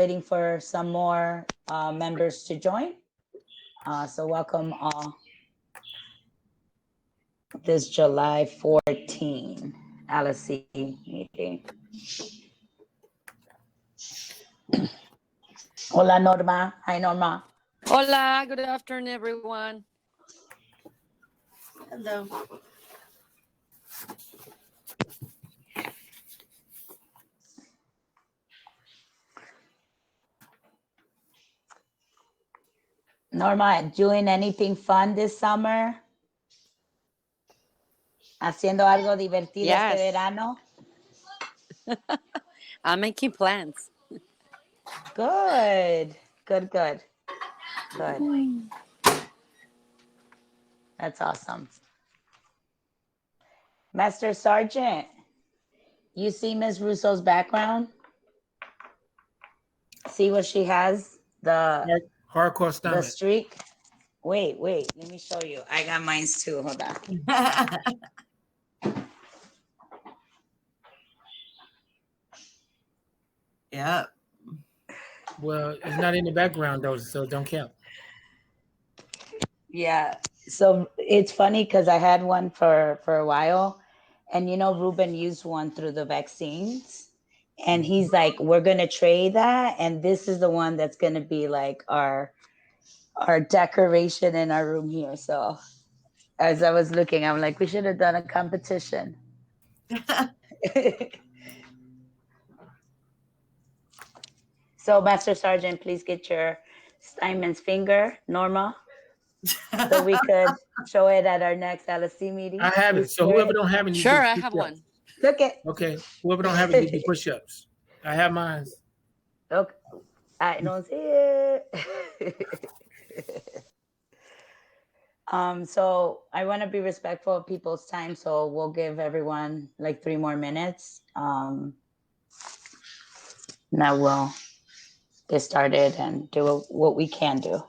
waiting for some more members to join. So welcome all this July 14 LSC meeting. Hola, Norma. Hi, Norma. Hola, good afternoon, everyone. Hello. Norma, doing anything fun this summer? ¿Haciendo algo divertido este Yes. verano? I'm making plans. Good. That's awesome. Master Sergeant, you see Ms. Russo's background? See what she has? The hardcore stomach. The streak. Wait, let me show you. I got mine too. Hold on. Yeah. Well, it's not in the background though, so don't count. Yeah. So it's funny because I had one for a while, and Ruben used one through the vaccines, and he's like, "We're gonna trade that, and this is the one that's gonna be like our decoration in our room here." So as I was looking, I'm like, we should have done a competition. So, Master Sergeant, please get your Steinmetz finger, Norma, so we could show it at our next LSC meeting. I have it. So whoever don't have it, you Sure, do I have push-ups. one. Look it. Okay. Whoever don't have it, you do push-ups. I have mine. Okay. I don't see it. So I want to be respectful of people's time, so we'll give everyone like 3 more minutes. Now we'll get started and do what we can do.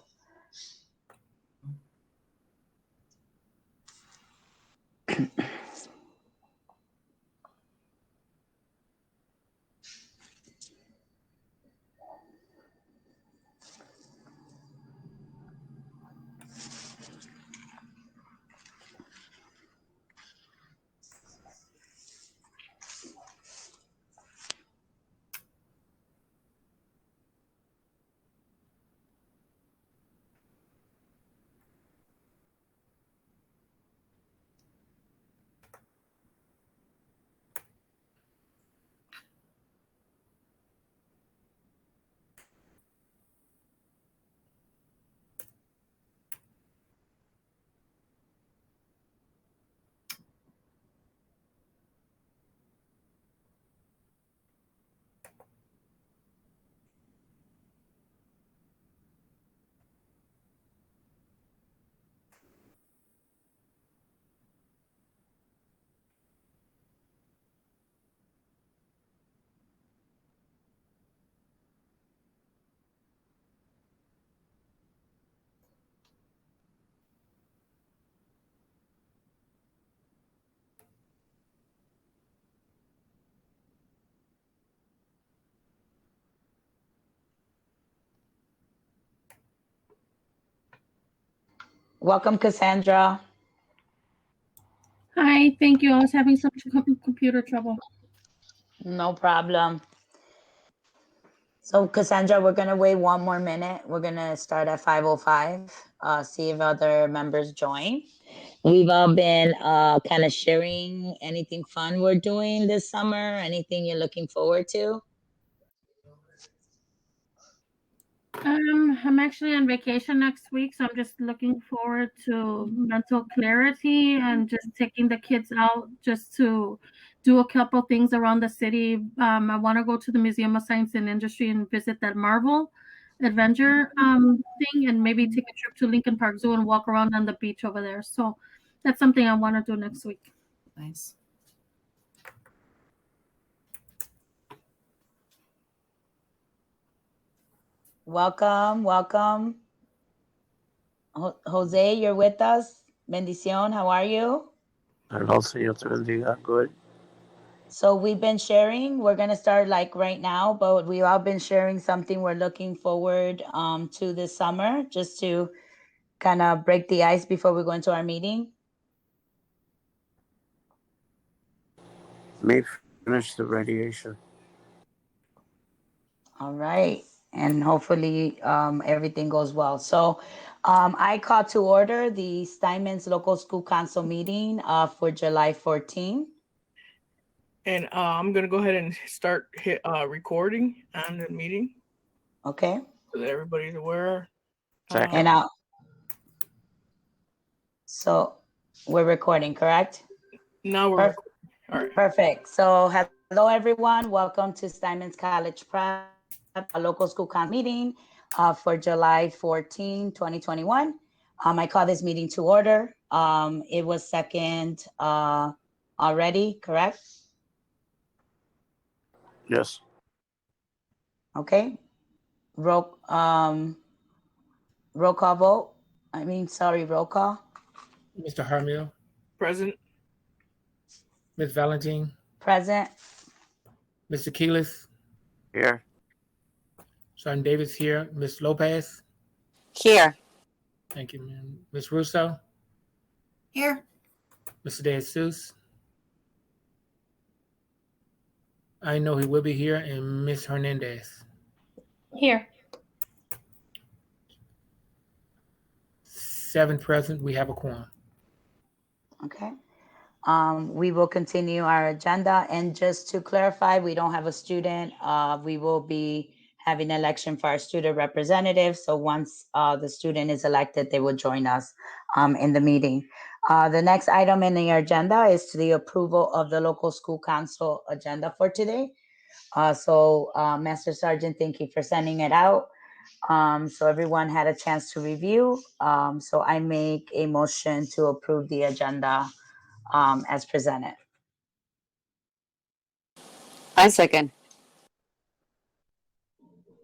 Welcome, Cassandra. Hi, thank you. I was having some computer trouble. No problem. So, Cassandra, we're going to wait 1 more minute. We're going to start at 5:05, see if other members join. We've all been kind of sharing anything fun we're doing this summer, anything you're looking forward to. I'm actually on vacation next week, so I'm just looking forward to mental clarity and just taking the kids out just to do a couple things around the city. I want to go to the Museum of Science and Industry and visit that Marvel Adventure thing, and maybe take a trip to Lincoln Park Zoo and walk around on the beach over there. So that's something I want to do next week. Nice. Welcome. Jose, you're with us. Bendición, how are you? Hello, Señor te bendiga. Good. So we've been sharing. We're gonna start like right now, but we've all been sharing something we're looking forward to this summer, just to kind of break the ice before we go into our meeting. May finish the radiation. All right, and hopefully everything goes well. So I call to order the Steinmetz Local School Council meeting for July 14. And I'm gonna go ahead and start recording on the meeting Okay, so that everybody's aware. and so we're recording, correct? Now we're Perfect. recording. All right. Perfect. So hello, everyone. Welcome to Steinmetz College Prep, a local school council meeting for July 14, 2021. I call this meeting to order. It was second already, correct? Yes. Okay. Roll call vote. Roll call. Mr. Harmil, Present. Ms. Valentine, Present. Mr. Keelis, Here. Sergeant Davis here, Ms. Lopez. Here. Thank you, ma'am. Ms. Russo, Here. Mr. De Jesus. I know he will be here, and Ms. Hernandez. Here. 7 present. We have a quorum. Okay. We will continue our agenda, and just to clarify, we don't have a student. We will be having election for our student representative. So once the student is elected, they will join us in the meeting. The next item in the agenda is the approval of the local school council agenda for today. Master Sergeant, thank you for sending it out. So everyone had a chance to review. So I make a motion to approve the agenda as presented. I second.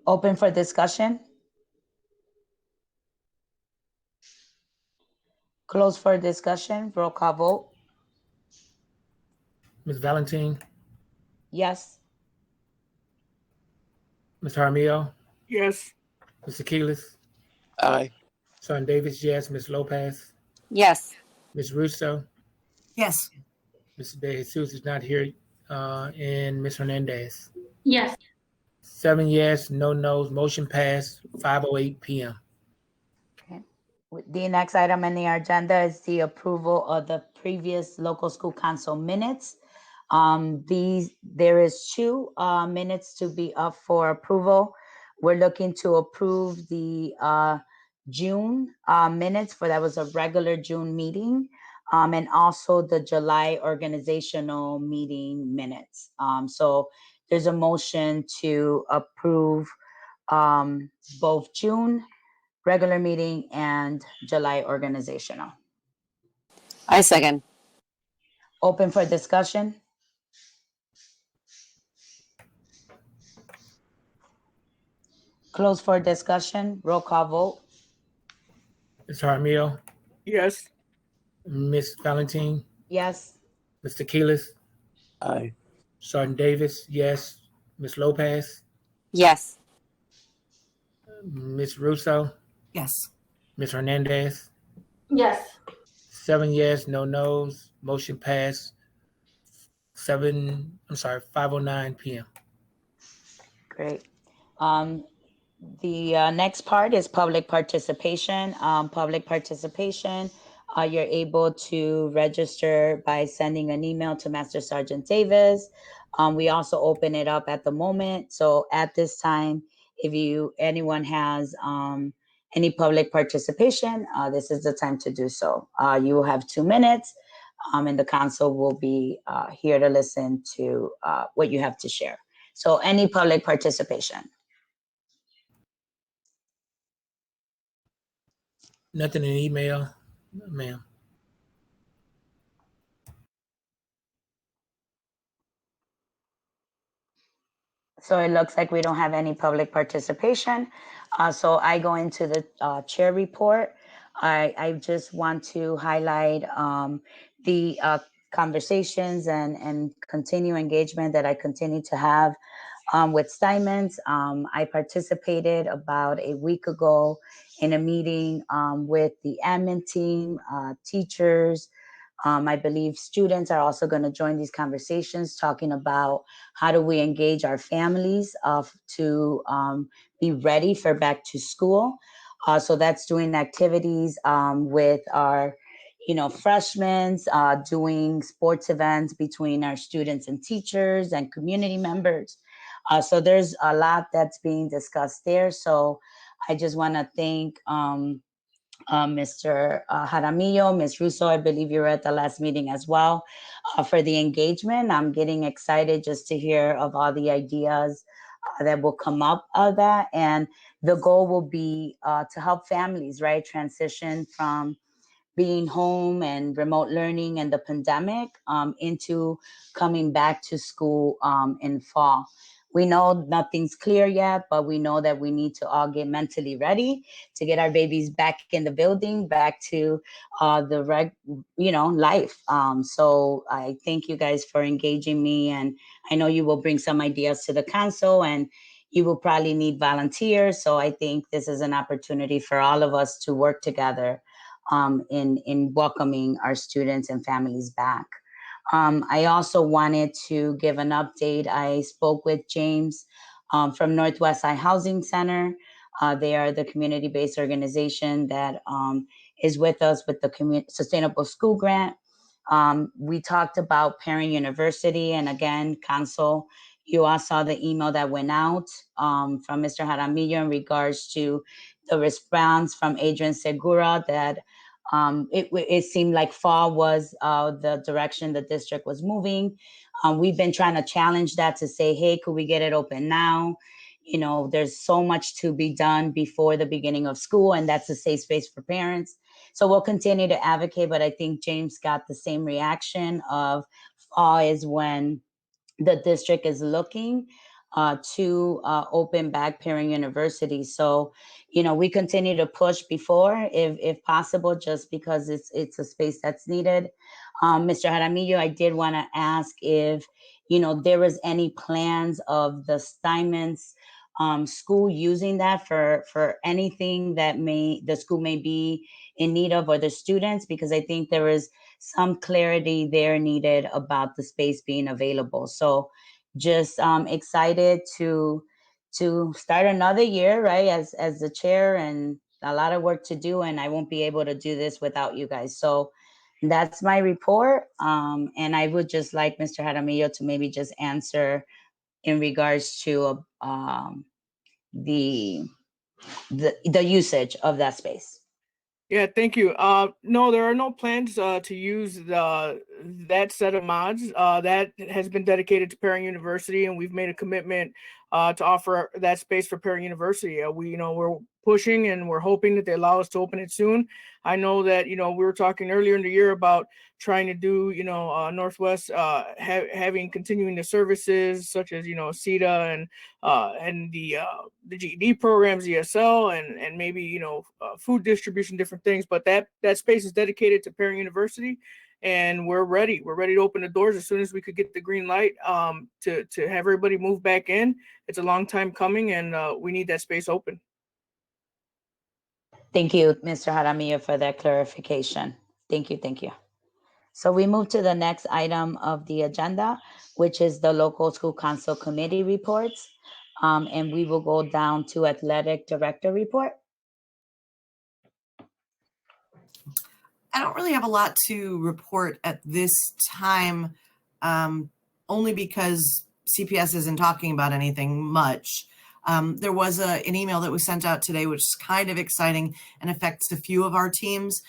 Open for discussion. Close for discussion. Roll call vote. Ms. Valentine, Yes. Mr. Harmil, Yes. Mr. Keelis, Aye. Sergeant Davis, yes. Ms. Lopez, Yes. Ms. Russo, Yes. Mr. De Jesus is not here, and Ms. Hernandez. Yes. 7 yes, no no's. Motion passed. 5:08 p.m. Okay. The next item on the agenda is the approval of the previous local school council minutes. There is 2 minutes to be up for approval. We're looking to approve the June minutes for that was a regular June meeting, and also the July organizational meeting minutes. So there's a motion to approve both June regular meeting and July organizational. I second. Open for discussion. Close for discussion. Roll call vote. Mr. Harmil, Yes. Ms. Valentine, Yes. Mr. Keelis, Aye. Sergeant Davis, yes. Ms. Lopez, Yes. Ms. Russo, Yes. Ms. Hernandez. Yes. 7 yes, no no's. Motion passed. 5:09 p.m. Great. The next part is public participation. You're able to register by sending an email to Master Sergeant Davis. We also open it up at the moment. So at this time, if anyone has any public participation, this is the time to do so. You will have 2 minutes, and the council will be here to listen to what you have to share. So any public participation. Nothing in email, ma'am. So it looks like we don't have any public participation. So I go into the chair report. I just want to highlight the conversations and continue engagement that I continue to have with Steinmetz. I participated about a week ago in a meeting with the admin team, teachers. I believe students are also going to join these conversations, talking about how do we engage our families to be ready for back to school. So that's doing activities with our freshmen, doing sports events between our students and teachers and community members. So there's a lot that's being discussed there. So I just want to thank Mr. Jaramillo, Ms. Russo. I believe you were at the last meeting as well for the engagement. I'm getting excited just to hear of all the ideas that will come up of that. And the goal will be to help families, right, transition from being home and remote learning and the pandemic into coming back to school in fall. We know nothing's clear yet, but we know that we need to all get mentally ready to get our babies back in the building, back to life. So I thank you guys for engaging me, and I know you will bring some ideas to the council, and you will probably need volunteers. So I think this is an opportunity for all of us to work together in welcoming our students and families back. I also wanted to give an update. I spoke with James from Northwest Side Housing Center. They are the community-based organization that is with us with the Sustainable School Grant. We talked about Parent University, and again, Council, you all saw the email that went out from Mr. Jaramillo in regards to the response from Adrian Segura that it seemed like fall was the direction the district was moving. We've been trying to challenge that to say, hey, could we get it open now? There's so much to be done before the beginning of school, and that's a safe space for parents. So we'll continue to advocate, but I think James got the same reaction of fall is when the district is looking to open back Parent University. So, we continue to push before, if possible, just because it's a space that's needed. Mr. Jaramillo, I did want to ask if, there was any plans of the Steinmetz school using that for anything that the school may be in need of, or the students, because I think there is some clarity there needed about the space being available. So just excited to start another year, right, as the chair, and a lot of work to do, and I won't be able to do this without you guys. So that's my report. And I would just like Mr. Jaramillo to maybe just answer in regards to the usage of that space. Yeah, thank you. No, there are no plans to use that set of mods. That has been dedicated to Parent University, and we've made a commitment to offer that space for Parent University. We're pushing and we're hoping that they allow us to open it soon. I know that, we were talking earlier in the year about trying to do, Northwest having continuing the services such as, CETA and the GED programs, ESL, and maybe, food distribution, different things. But that space is dedicated to Parent University, and we're ready. We're ready to open the doors as soon as we could get the green light to have everybody move back in. It's a long time coming, and we need that space open. Thank you, Mr. Jaramillo, for that clarification. Thank you. So we move to the next item of the agenda, which is the local school council committee reports. And we will go down to athletic director report. I don't really have a lot to report at this time, only because CPS isn't talking about anything much. There was an email that was sent out today, which is kind of exciting and affects a few of our teams.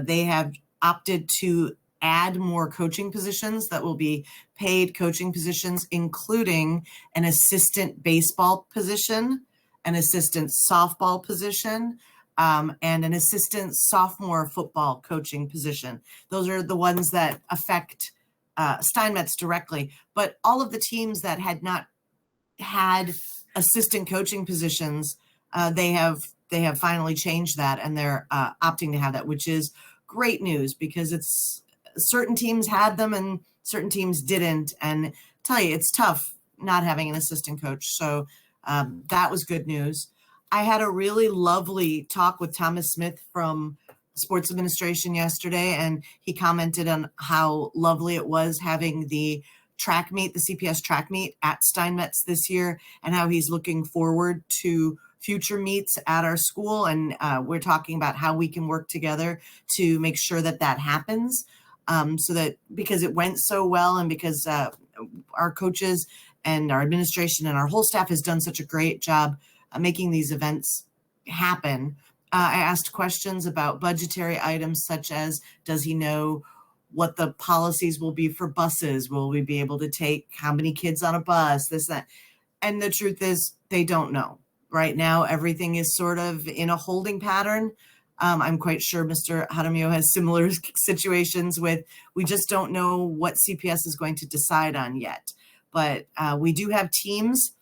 They have opted to add more coaching positions that will be paid coaching positions, including an assistant baseball position, an assistant softball position, and an assistant sophomore football coaching position. Those are the ones that affect Steinmetz directly. But all of the teams that had not had assistant coaching positions, they have finally changed that, and they're opting to have that, which is great news, because it's certain teams had them and certain teams didn't. And tell you, it's tough not having an assistant coach. So that was good news. I had a really lovely talk with Thomas Smith from Sports Administration yesterday, and he commented on how lovely it was having the track meet, the CPS track meet at Steinmetz this year, and how he's looking forward to future meets at our school. And we're talking about how we can work together to make sure that that happens. So that because it went so well and because our coaches and our administration and our whole staff has done such a great job making these events happen. I asked questions about budgetary items such as, does he know what the policies will be for buses? Will we be able to take how many kids on a bus? This, that. And the truth is, they don't know. Right now, everything is sort of in a holding pattern. I'm quite sure Mr. Jaramillo has similar situations with, we just don't know what CPS is going to decide on yet. But we do have teams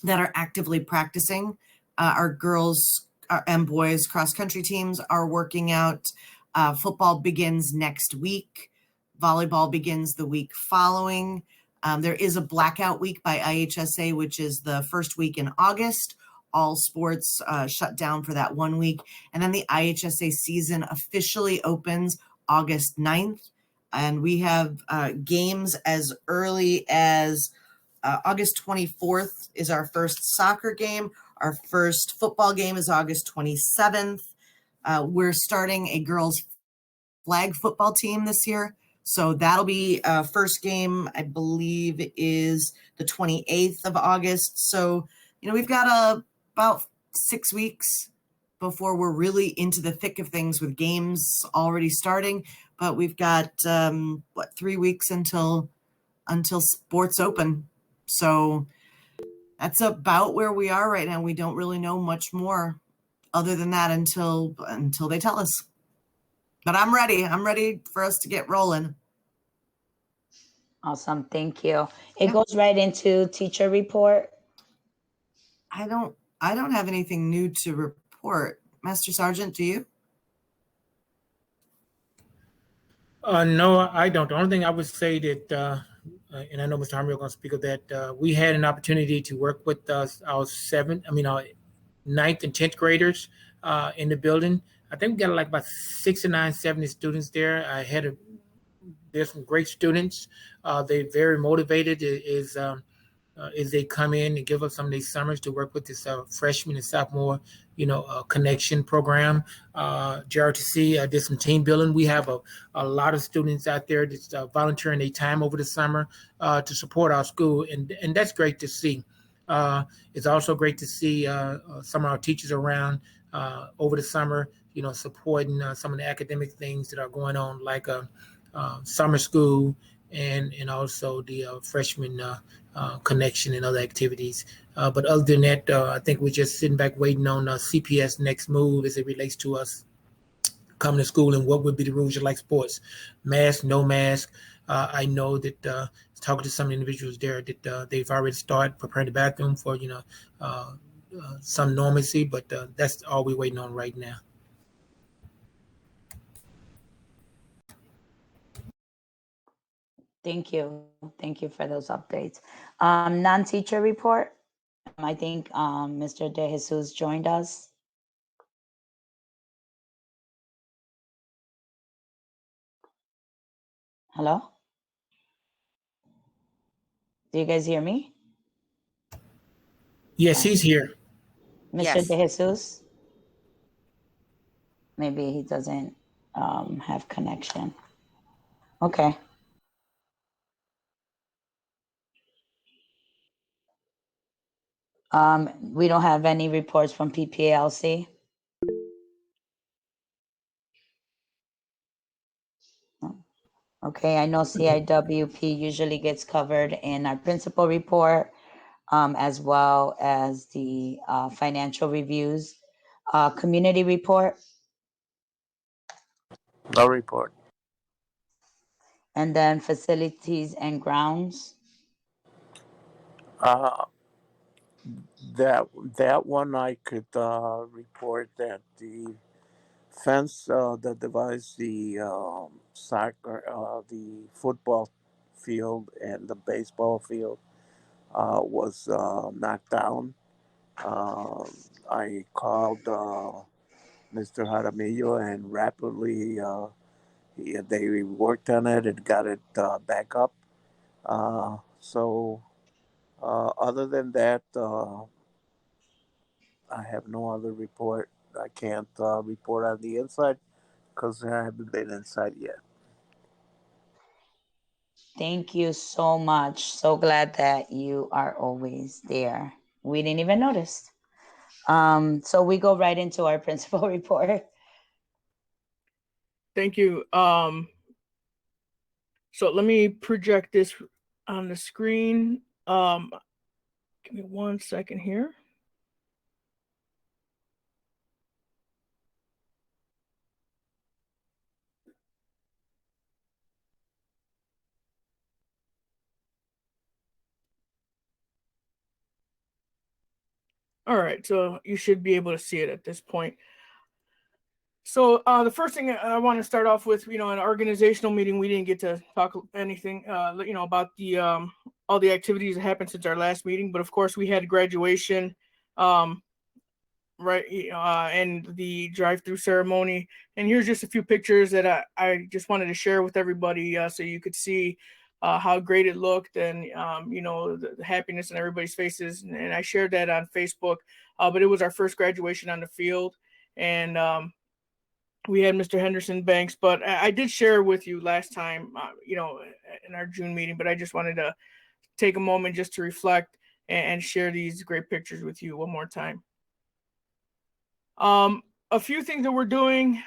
that are actively practicing. Our girls and boys cross-country teams are working out. Football begins next week. Volleyball begins the week following. There is a blackout week by IHSA, which is the first week in August. All sports shut down for that 1 week. And then the IHSA season officially opens August 9th. And we have games as early as August 24th is our first soccer game. Our first football game is August 27th. We're starting a girls' flag football team this year. So that'll be first game, I believe, is the 28th of August. So, we've got about 6 weeks before we're really into the thick of things with games already starting. But we've got, 3 weeks until sports open. So that's about where we are right now. We don't really know much more other than that until they tell us. But I'm ready. I'm ready for us to get rolling. Awesome. Thank you. It goes right into teacher report. I don't have anything new to report. Master Sergeant, do you? No, I don't. The only thing I would say that, and I know Mr. Harmon is going to speak of that, we had an opportunity to work with our ninth and 10th graders in the building. I think we got like about 69, 70 students there. There's some great students. They're very motivated as they come in and give us some of these summers to work with this freshman and sophomore, connection program. JRTC did some team building. We have a lot of students out there that's volunteering their time over the summer to support our school, and that's great to see. It's also great to see some of our teachers around over the summer, supporting some of the academic things that are going on, like summer school and also the freshman connection and other activities. But other than that, I think we're just sitting back waiting on CPS next move as it relates to us coming to school and what would be the rules of like sports. Mask, no mask. I know that talking to some individuals there that they've already started preparing the bathroom for, some normalcy, but that's all we're waiting on right now. Thank you. Thank you for those updates. Non-teacher report. I think Mr. De Jesus joined us. Hello? Do you guys hear me? Yes, he's here. Mr. Yes. De Jesus? Maybe he doesn't have connection. Okay. We don't have any reports from PPALC. Okay, I know CIWP usually gets covered in our principal report, as well as the financial reviews. Community report, No report. and then facilities and grounds. That one I could report that the fence that divides the soccer, the football field and the baseball field was knocked down. I called Mr. Jaramillo, and rapidly they worked on it and got it back up. Other than that, I have no other report. I can't report on the inside because I haven't been inside yet. Thank you so much. So glad that you are always there. We didn't even notice. So we go right into our principal report. Thank you. So let me project this on the screen. Give me 1 second here. All right, so you should be able to see it at this point. So the first thing I want to start off with, an organizational meeting, we didn't get to talk anything, about the all the activities that happened since our last meeting. But of course, we had graduation, right, and the drive-through ceremony. And here's just a few pictures that I just wanted to share with everybody, so you could see how great it looked, and the happiness in everybody's faces. And I shared that on Facebook. But it was our first graduation on the field, and we had Mr. Henderson Banks, but I did share with you last time, in our June meeting, but I just wanted to take a moment just to reflect and share these great pictures with you one more time. A few things that we're doing,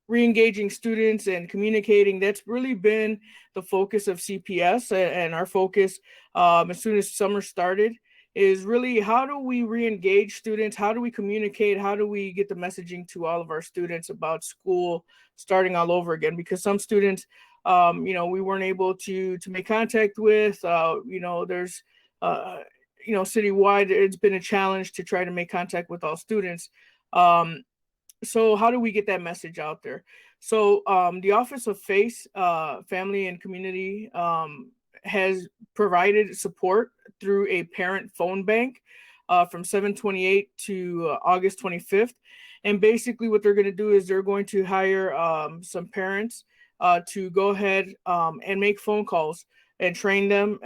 re-engaging students and communicating, that's really been the focus of CPS, and our focus as soon as summer started is really how do we re-engage students, how do we communicate, how do we get the messaging to all of our students about school starting all over again, because some students we weren't able to make contact with. There's citywide it's been a challenge to try to make contact with all students. So how do we get that message out there? So the Office of FACE, Family and Community, has provided support through a parent phone bank from 7/28 to August 25th. And basically what they're going to do is they're going to hire some parents to go ahead and make phone calls and train them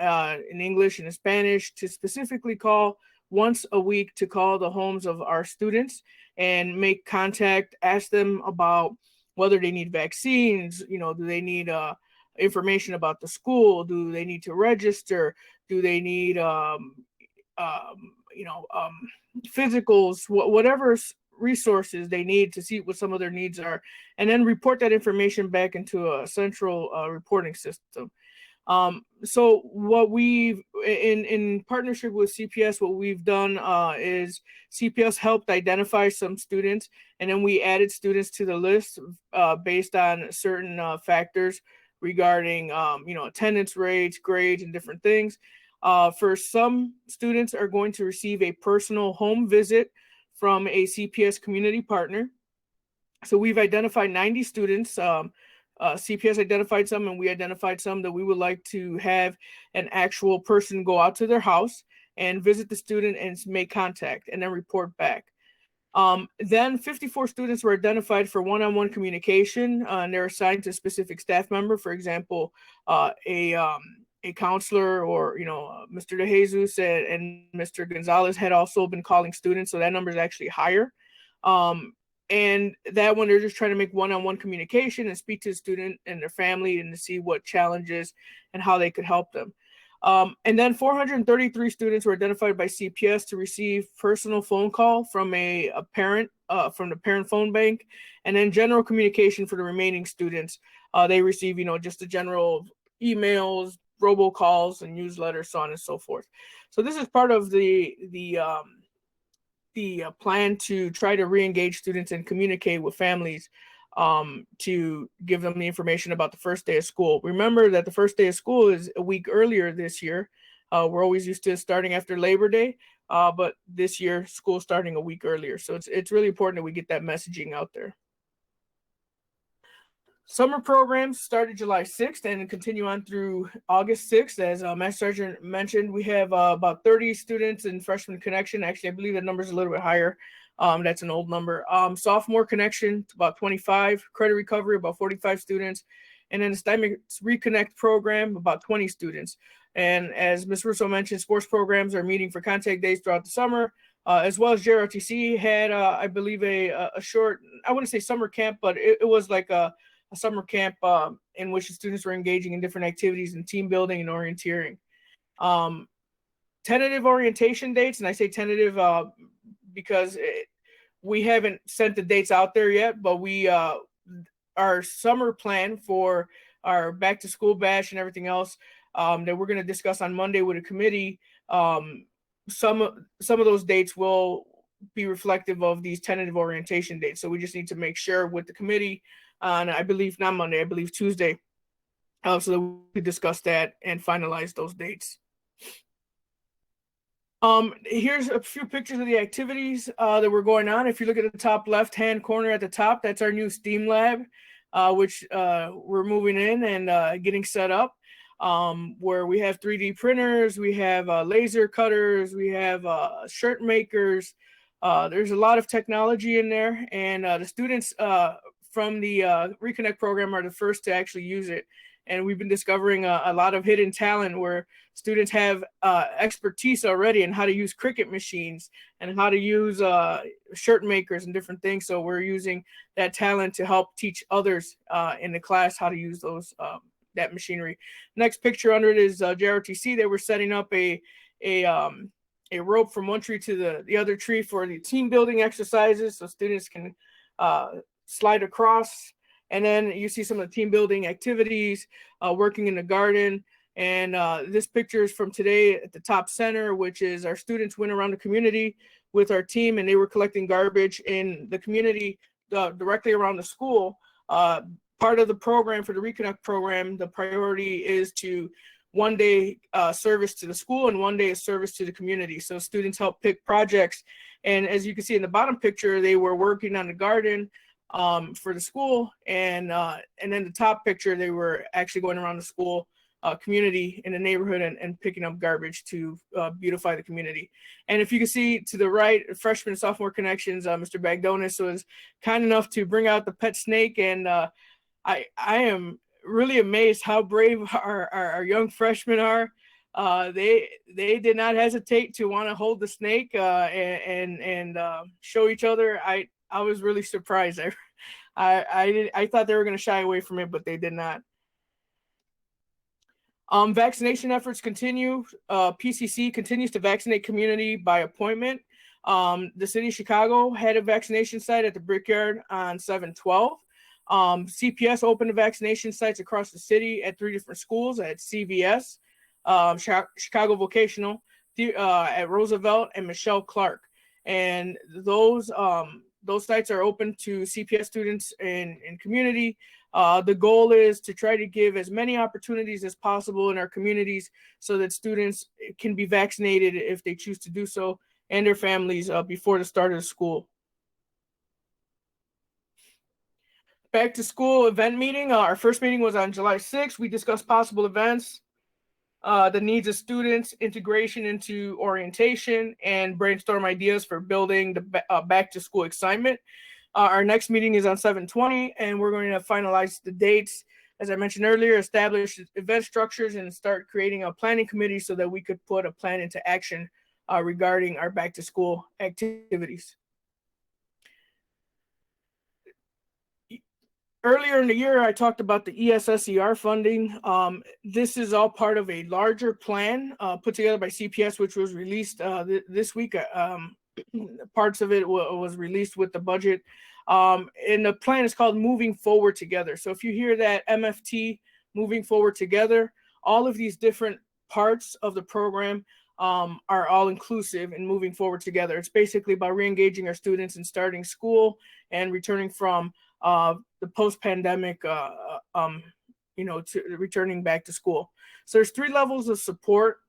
in English and in Spanish to specifically call once a week, to call the homes of our students and make contact, ask them about whether they need vaccines, do they need information about the school, do they need to register, do they need physicals, whatever resources they need to see what some of their needs are, and then report that information back into a central reporting system. So what we've, in partnership with CPS, what we've done is CPS helped identify some students, and then we added students to the list based on certain factors regarding, attendance rates, grades, and different things. For some students are going to receive a personal home visit from a CPS community partner. So we've identified 90 students. CPS identified some, and we identified some that we would like to have an actual person go out to their house and visit the student and make contact and then report back. Then 54 students were identified for one-on-one communication, and they're assigned to a specific staff member. For example, a counselor, or Mr. De Jesus and Mr. Gonzalez had also been calling students, so that number is actually higher. And that one, they're just trying to make one-on-one communication and speak to the student and their family and to see what challenges and how they could help them. And then 433 students were identified by CPS to receive personal phone call from a parent, from the parent phone bank, and then general communication for the remaining students. They receive, just the general emails, robocalls, and newsletters, so on and so forth. So this is part of the plan to try to re-engage students and communicate with families to give them the information about the first day of school. Remember that the first day of school is a week earlier this year. We're always used to starting after Labor Day, but this year school's starting a week earlier. So it's really important that we get that messaging out there. Summer programs started July 6th and continue on through August 6th. As Master Sergeant mentioned, we have about 30 students in Freshman Connection. Actually, I believe the number is a little bit higher. That's an old number. Sophomore Connection, about 25. Credit Recovery, about 45 students. And then the Steinmetz Reconnect program, about 20 students. And as Ms. Russo mentioned, sports programs are meeting for contact days throughout the summer, as well as JROTC had, I believe, a short, I wouldn't say summer camp, but it was like a summer camp in which the students were engaging in different activities and team building and orienteering. Tentative orientation dates, and I say tentative because we haven't sent the dates out there yet, but our summer plan for our back to school bash and everything else that we're going to discuss on Monday with a committee, some of those dates will be reflective of these tentative orientation dates. So we just need to make sure with the committee on, I believe, not Monday, I believe Tuesday, so that we could discuss that and finalize those dates. Here's a few pictures of the activities that were going on. If you look at the top left-hand corner at the top, that's our new STEAM lab, which we're moving in and getting set up, where we have 3D printers, we have laser cutters, we have shirt makers. There's a lot of technology in there, and the students from the Reconnect program are the first to actually use it. And we've been discovering a lot of hidden talent where students have expertise already in how to use Cricut machines and how to use shirt makers and different things. So we're using that talent to help teach others in the class how to use those that machinery. Next picture under it is JROTC. They were setting up a rope from one tree to the other tree for the team building exercises, so students can slide across. And then you see some of the team building activities, working in the garden. And this picture is from today at the top center, which is our students went around the community with our team, and they were collecting garbage in the community directly around the school. Part of the program for the Reconnect program, the priority is to one day service to the school and one day is service to the community. So students help pick projects. And as you can see in the bottom picture, they were working on the garden for the school, and then the top picture, they were actually going around the school community in the neighborhood and picking up garbage to beautify the community. And if you can see to the right, freshman and sophomore connections, Mr. Bagdonis was kind enough to bring out the pet snake, and I am really amazed how brave our young freshmen are. They did not hesitate to want to hold the snake and show each other. I was really surprised. I thought they were going to shy away from it, but they did not. Vaccination efforts continue. PCC continues to vaccinate community by appointment. The city of Chicago had a vaccination site at the Brickyard on 7/12. CPS opened the vaccination sites across the city at 3 different schools, at CVS, Chicago Vocational, at Roosevelt, and Michelle Clark. And those sites are open to CPS students in community. The goal is to try to give as many opportunities as possible in our communities so that students can be vaccinated if they choose to do so, and their families before the start of the school. Back to school event meeting. Our first meeting was on July 6th. We discussed possible events, the needs of students, integration into orientation, and brainstorm ideas for building the back to school excitement. Our next meeting is on 7/20, and we're going to finalize the dates. As I mentioned earlier, establish event structures and start creating a planning committee so that we could put a plan into action regarding our back to school activities. Earlier in the year, I talked about the ESSER funding. This is all part of a larger plan put together by CPS, which was released this week. Parts of it was released with the budget. And the plan is called Moving Forward Together. So if you hear that MFT, Moving Forward Together, all of these different parts of the program are all inclusive in moving forward together. It's basically about re-engaging our students and starting school and returning from the post-pandemic, to returning back to school. So there's 3 levels of support.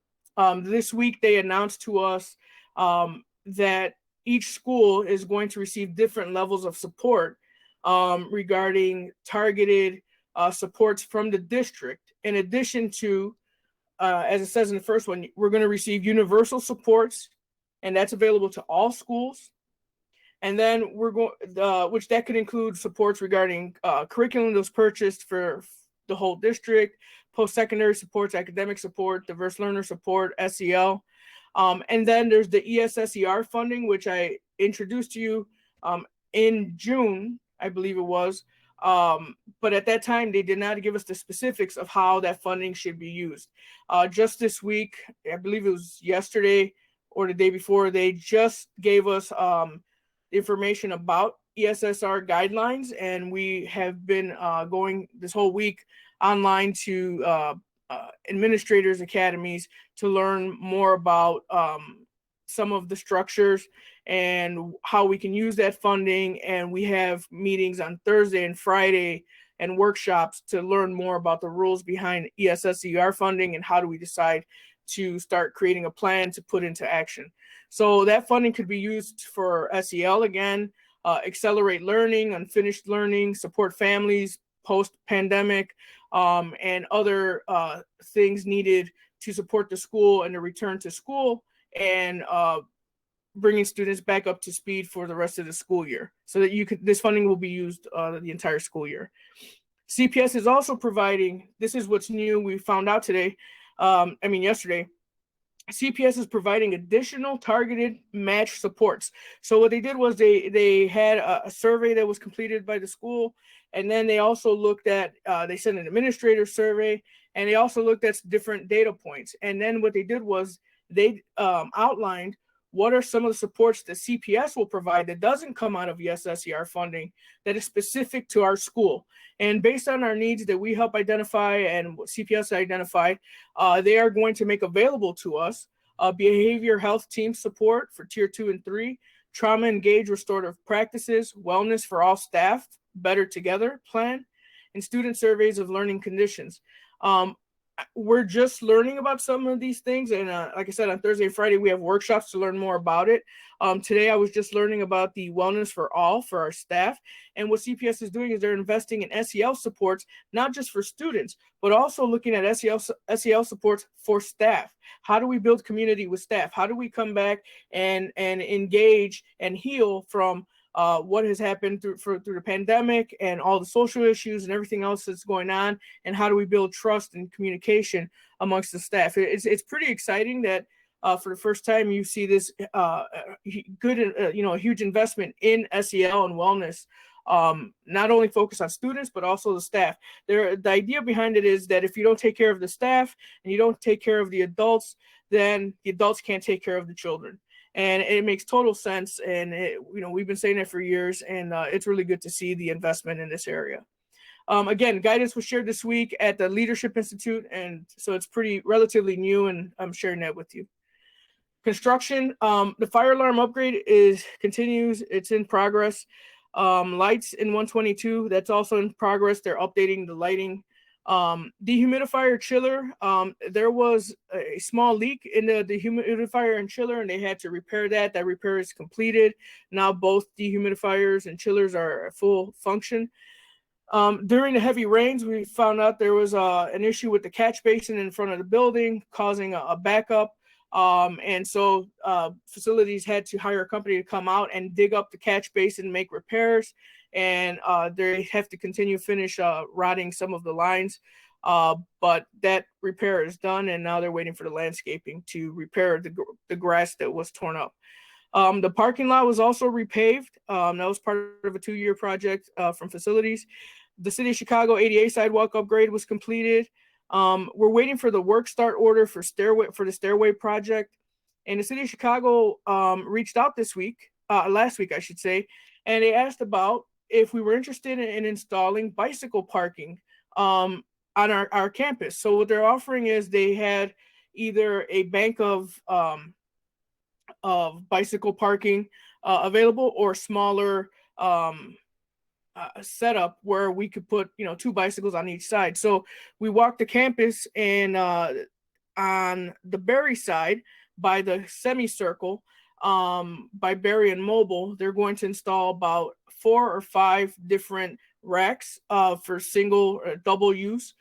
This week they announced to us that each school is going to receive different levels of support regarding targeted supports from the district. In addition to, as it says in the first one, we're going to receive universal supports, and that's available to all schools. And then we're going, which that could include supports regarding curriculum that was purchased for the whole district, post-secondary supports, academic support, diverse learner support, SEL. And then there's the ESSER funding, which I introduced to you in June, I believe it was. But at that time, they did not give us the specifics of how that funding should be used. Just this week, I believe it was yesterday or the day before, they just gave us information about ESSER guidelines, and we have been going this whole week online to administrators academies to learn more about some of the structures and how we can use that funding. And we have meetings on Thursday and Friday and workshops to learn more about the rules behind ESSER funding and how do we decide to start creating a plan to put into action. So that funding could be used for SEL again, accelerate learning, unfinished learning, support families post-pandemic, and other things needed to support the school and the return to school, and bringing students back up to speed for the rest of the school year, so that this funding will be used the entire school year. CPS is also providing, this is what's new, we found out today, yesterday, CPS is providing additional targeted match supports. So what they did was they had a survey that was completed by the school, and then they also looked at, they sent an administrator survey, and they also looked at different data points. And then what they did was they outlined what are some of the supports that CPS will provide that doesn't come out of ESSER funding that is specific to our school. And based on our needs that we help identify and what CPS identified, they are going to make available to us behavior health team support for tier 2 and 3, trauma engaged restorative practices, wellness for all staff, better together plan, and student surveys of learning conditions. We're just learning about some of these things. And like I said, on Thursday and Friday, we have workshops to learn more about it. Today, I was just learning about the wellness for all for our staff. And what CPS is doing is they're investing in SEL supports, not just for students, but also looking at SEL supports for staff. How do we build community with staff? How do we come back and engage and heal from what has happened through the pandemic and all the social issues and everything else that's going on, and how do we build trust and communication amongst the staff? It's pretty exciting that for the first time you see this good, a huge investment in SEL and wellness, not only focus on students but also the staff. The idea behind it is that if you don't take care of the staff and you don't take care of the adults, then the adults can't take care of the children. And it makes total sense. And we've been saying it for years, and it's really good to see the investment in this area. Again, guidance was shared this week at the Leadership Institute, and so it's relatively new, and I'm sharing that with you. Construction, the fire alarm upgrade continues. It's in progress. Lights in 122, that's also in progress. They're updating the lighting. Dehumidifier chiller, there was a small leak in the dehumidifier and chiller, and they had to repair that. That repair is completed. Now both dehumidifiers and chillers are at full function. During the heavy rains, we found out there was an issue with the catch basin in front of the building, causing a backup. And so facilities had to hire a company to come out and dig up the catch basin and make repairs. And they have to finish rotting some of the lines. But that repair is done, and now they're waiting for the landscaping to repair the grass that was torn up. The parking lot was also repaved. That was part of a 2-year project from facilities. The City of Chicago ADA sidewalk upgrade was completed. We're waiting for the work start order for the stairway project. And the City of Chicago reached out last week, I should say, and they asked about if we were interested in installing bicycle parking on our campus. So what they're offering is they had either a bank of bicycle parking available, or smaller setup where we could put 2 bicycles on each side. So we walked the campus, and on the Berry side by the semicircle, by Berry and Mobile, they're going to install about 4 or 5 different racks for single or double use,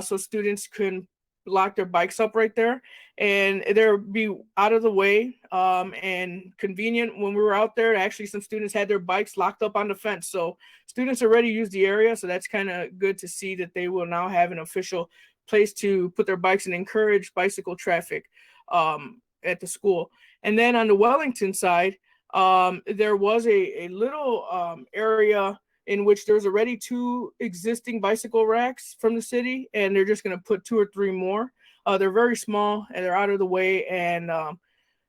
so students can lock their bikes up right there, and they'll be out of the way and convenient. When we were out there, actually some students had their bikes locked up on the fence, so students already use the area, so that's kind of good to see that they will now have an official place to put their bikes and encourage bicycle traffic at the school. And then on the Wellington side, there was a little area in which there's already 2 existing bicycle racks from the city, and they're just going to put 2 or 3 more. They're very small and they're out of the way, and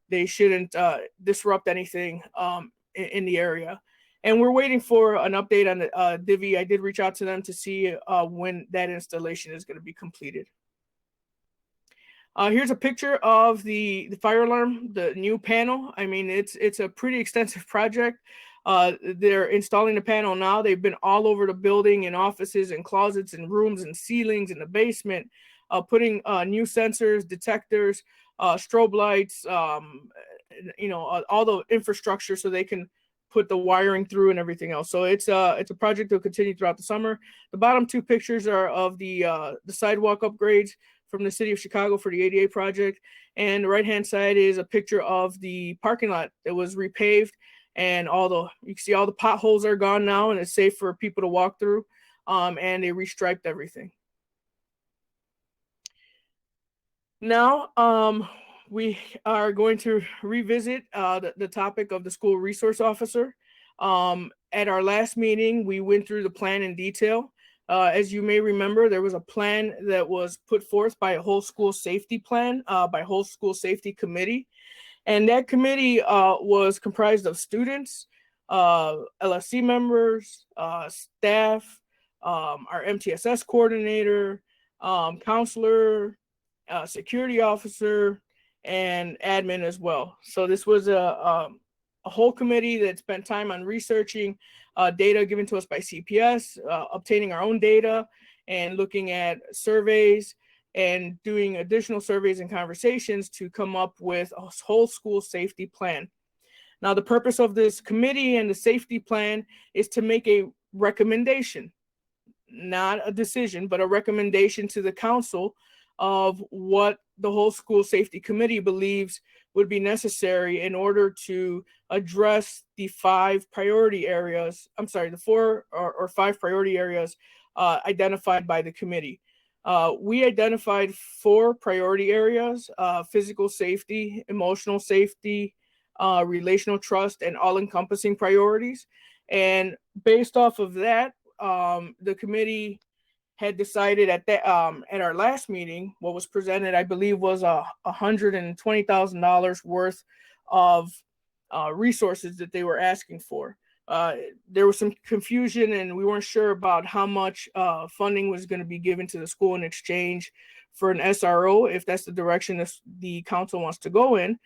they shouldn't disrupt anything in the area. And we're waiting for an update on the Divvy. I did reach out to them to see when that installation is going to be completed. Here's a picture of the fire alarm, the new panel. I mean, it's a pretty extensive project. They're installing the panel now. They've been all over the building, in offices and closets and rooms and ceilings in the basement, putting new sensors, detectors, strobe lights, all the infrastructure so they can put the wiring through and everything else. So it's a project that will continue throughout the summer. The bottom 2 pictures are of the sidewalk upgrades from the city of Chicago for the ADA project. And the right-hand side is a picture of the parking lot that was repaved, and you can see all the potholes are gone now, and it's safe for people to walk through. And they restriped everything. Now, we are going to revisit the topic of the school resource officer. At our last meeting, we went through the plan in detail. As you may remember, there was a plan that was put forth by a whole school safety plan, by whole school safety committee. And that committee was comprised of students, LSC members, staff, our MTSS coordinator, counselor, security officer, and admin as well. So this was a whole committee that spent time on researching data given to us by CPS, obtaining our own data, and looking at surveys and doing additional surveys and conversations to come up with a whole school safety plan. Now, the purpose of this committee and the safety plan is to make a recommendation, not a decision, but a recommendation to the council of what the whole school safety committee believes would be necessary in order to address the 5 priority areas. I'm sorry, the 4 or 5 priority areas identified by the committee. We identified 4 priority areas: physical safety, emotional safety, relational trust, and all-encompassing priorities. And based off of that, the committee had decided at our last meeting, what was presented, I believe, was $120,000 worth of resources that they were asking for. There was some confusion, and we weren't sure about how much funding was going to be given to the school in exchange for an SRO, if that's the direction the council wants to go in.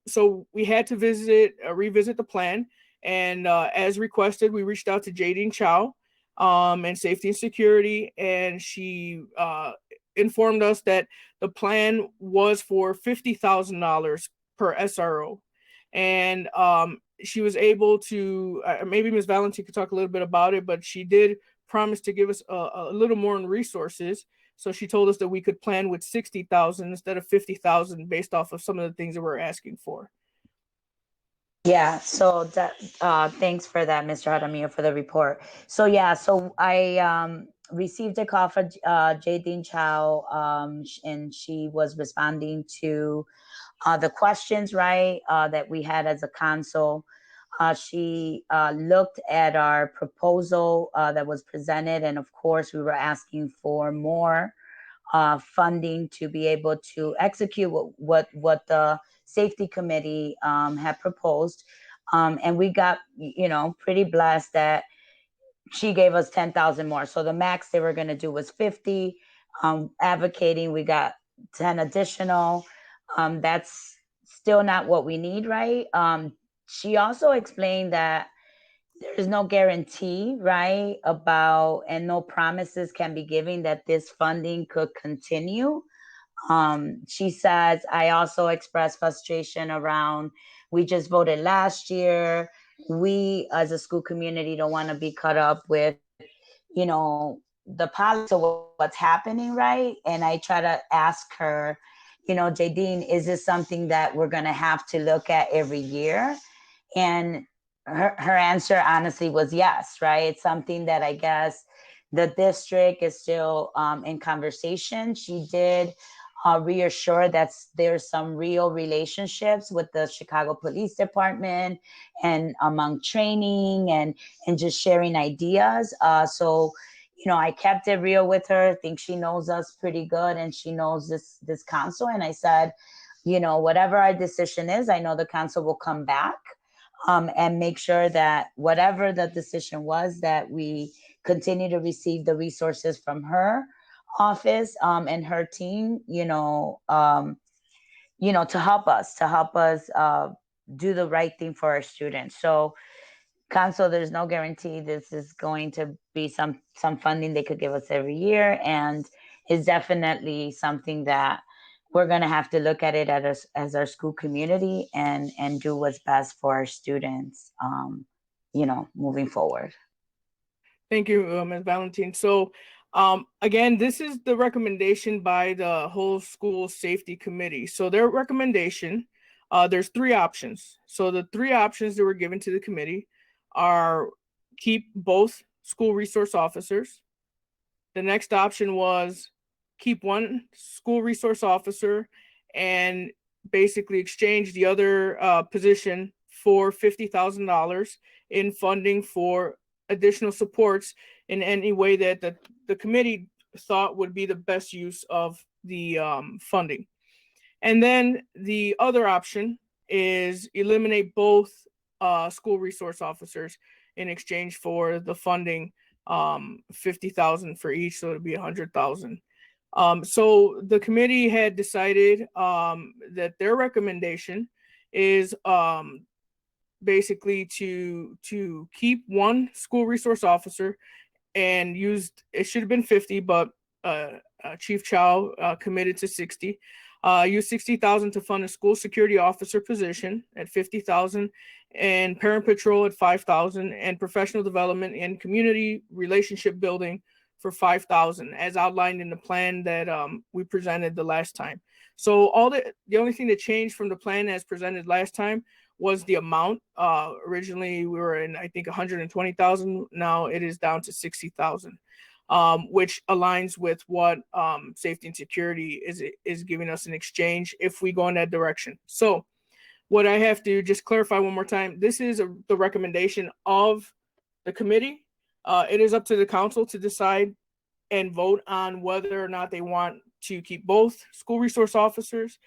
So we had to revisit the plan, and as requested, we reached out to Jadine Chow and Safety and Security, and she informed us that the plan was for $50,000 per SRO. And she was able to, maybe Ms. Valentine could talk a little bit about it, but she did promise to give us a little more in resources. So she told us that we could plan with $60,000 instead of $50,000 based off of some of the things that we're asking for. Yeah, so that thanks for that, Mr. Jaramillo, for the report. So yeah, so I received a call for Jadine Chow, and she was responding to the questions, right, that we had as a council. She looked at our proposal that was presented, and of course, we were asking for more funding to be able to execute what the safety committee had proposed. And we got, pretty blessed that she gave us 10,000 more. So the max they were going to do was 50. Advocating, we got 10 additional. That's still not what we need, right? She also explained that there's no guarantee, right, about, and no promises can be given that this funding could continue. She says, I also expressed frustration around, we just voted last year. We as a school community don't want to be caught up with you know, the policy of what's happening, right? And I try to ask her, you know, Jadine, is this something that we're going to have to look at every year? And her answer honestly was yes, right? It's something that I guess the district is still in conversation. She did reassure that there's some real relationships with the Chicago Police Department and among training and just sharing ideas. So, you know, I kept it real with her. I think she knows us pretty good, and she knows this council. And I said, you know, whatever our decision is, I know the council will come back and make sure that whatever the decision was, that we continue to receive the resources from her office and her team, to help us do the right thing for our students. So council, there's no guarantee this is going to be some funding they could give us every year, and it's definitely something that we're going to have to look at it as our school community and do what's best for our students, moving forward. Thank you, Ms. Valentine. So again, this is the recommendation by the whole school safety committee. So their recommendation, there's 3 options. So the 3 options that were given to the committee are keep both school resource officers. The next option was keep one school resource officer and basically exchange the other position for $50,000 in funding for additional supports in any way that the committee thought would be the best use of the funding. And then the other option is eliminate both school resource officers in exchange for the funding, $50,000 for each, so it'd be $100,000. So the committee had decided that their recommendation is basically to keep one school resource officer and it should have been 50, but Chief Chow committed to 60. Use $60,000 to fund a school security officer position at $50,000, and parent patrol at $5,000, and professional development and community relationship building for $5,000, as outlined in the plan that we presented the last time. So the only thing that changed from the plan as presented last time was the amount. Originally we were in, I think, 120,000. Now it is down to 60,000. Which aligns with what safety and security is giving us in exchange if we go in that direction. So what I have to just clarify one more time, this is the recommendation of the committee. It is up to the council to decide and vote on whether or not they want to keep both school resource officers,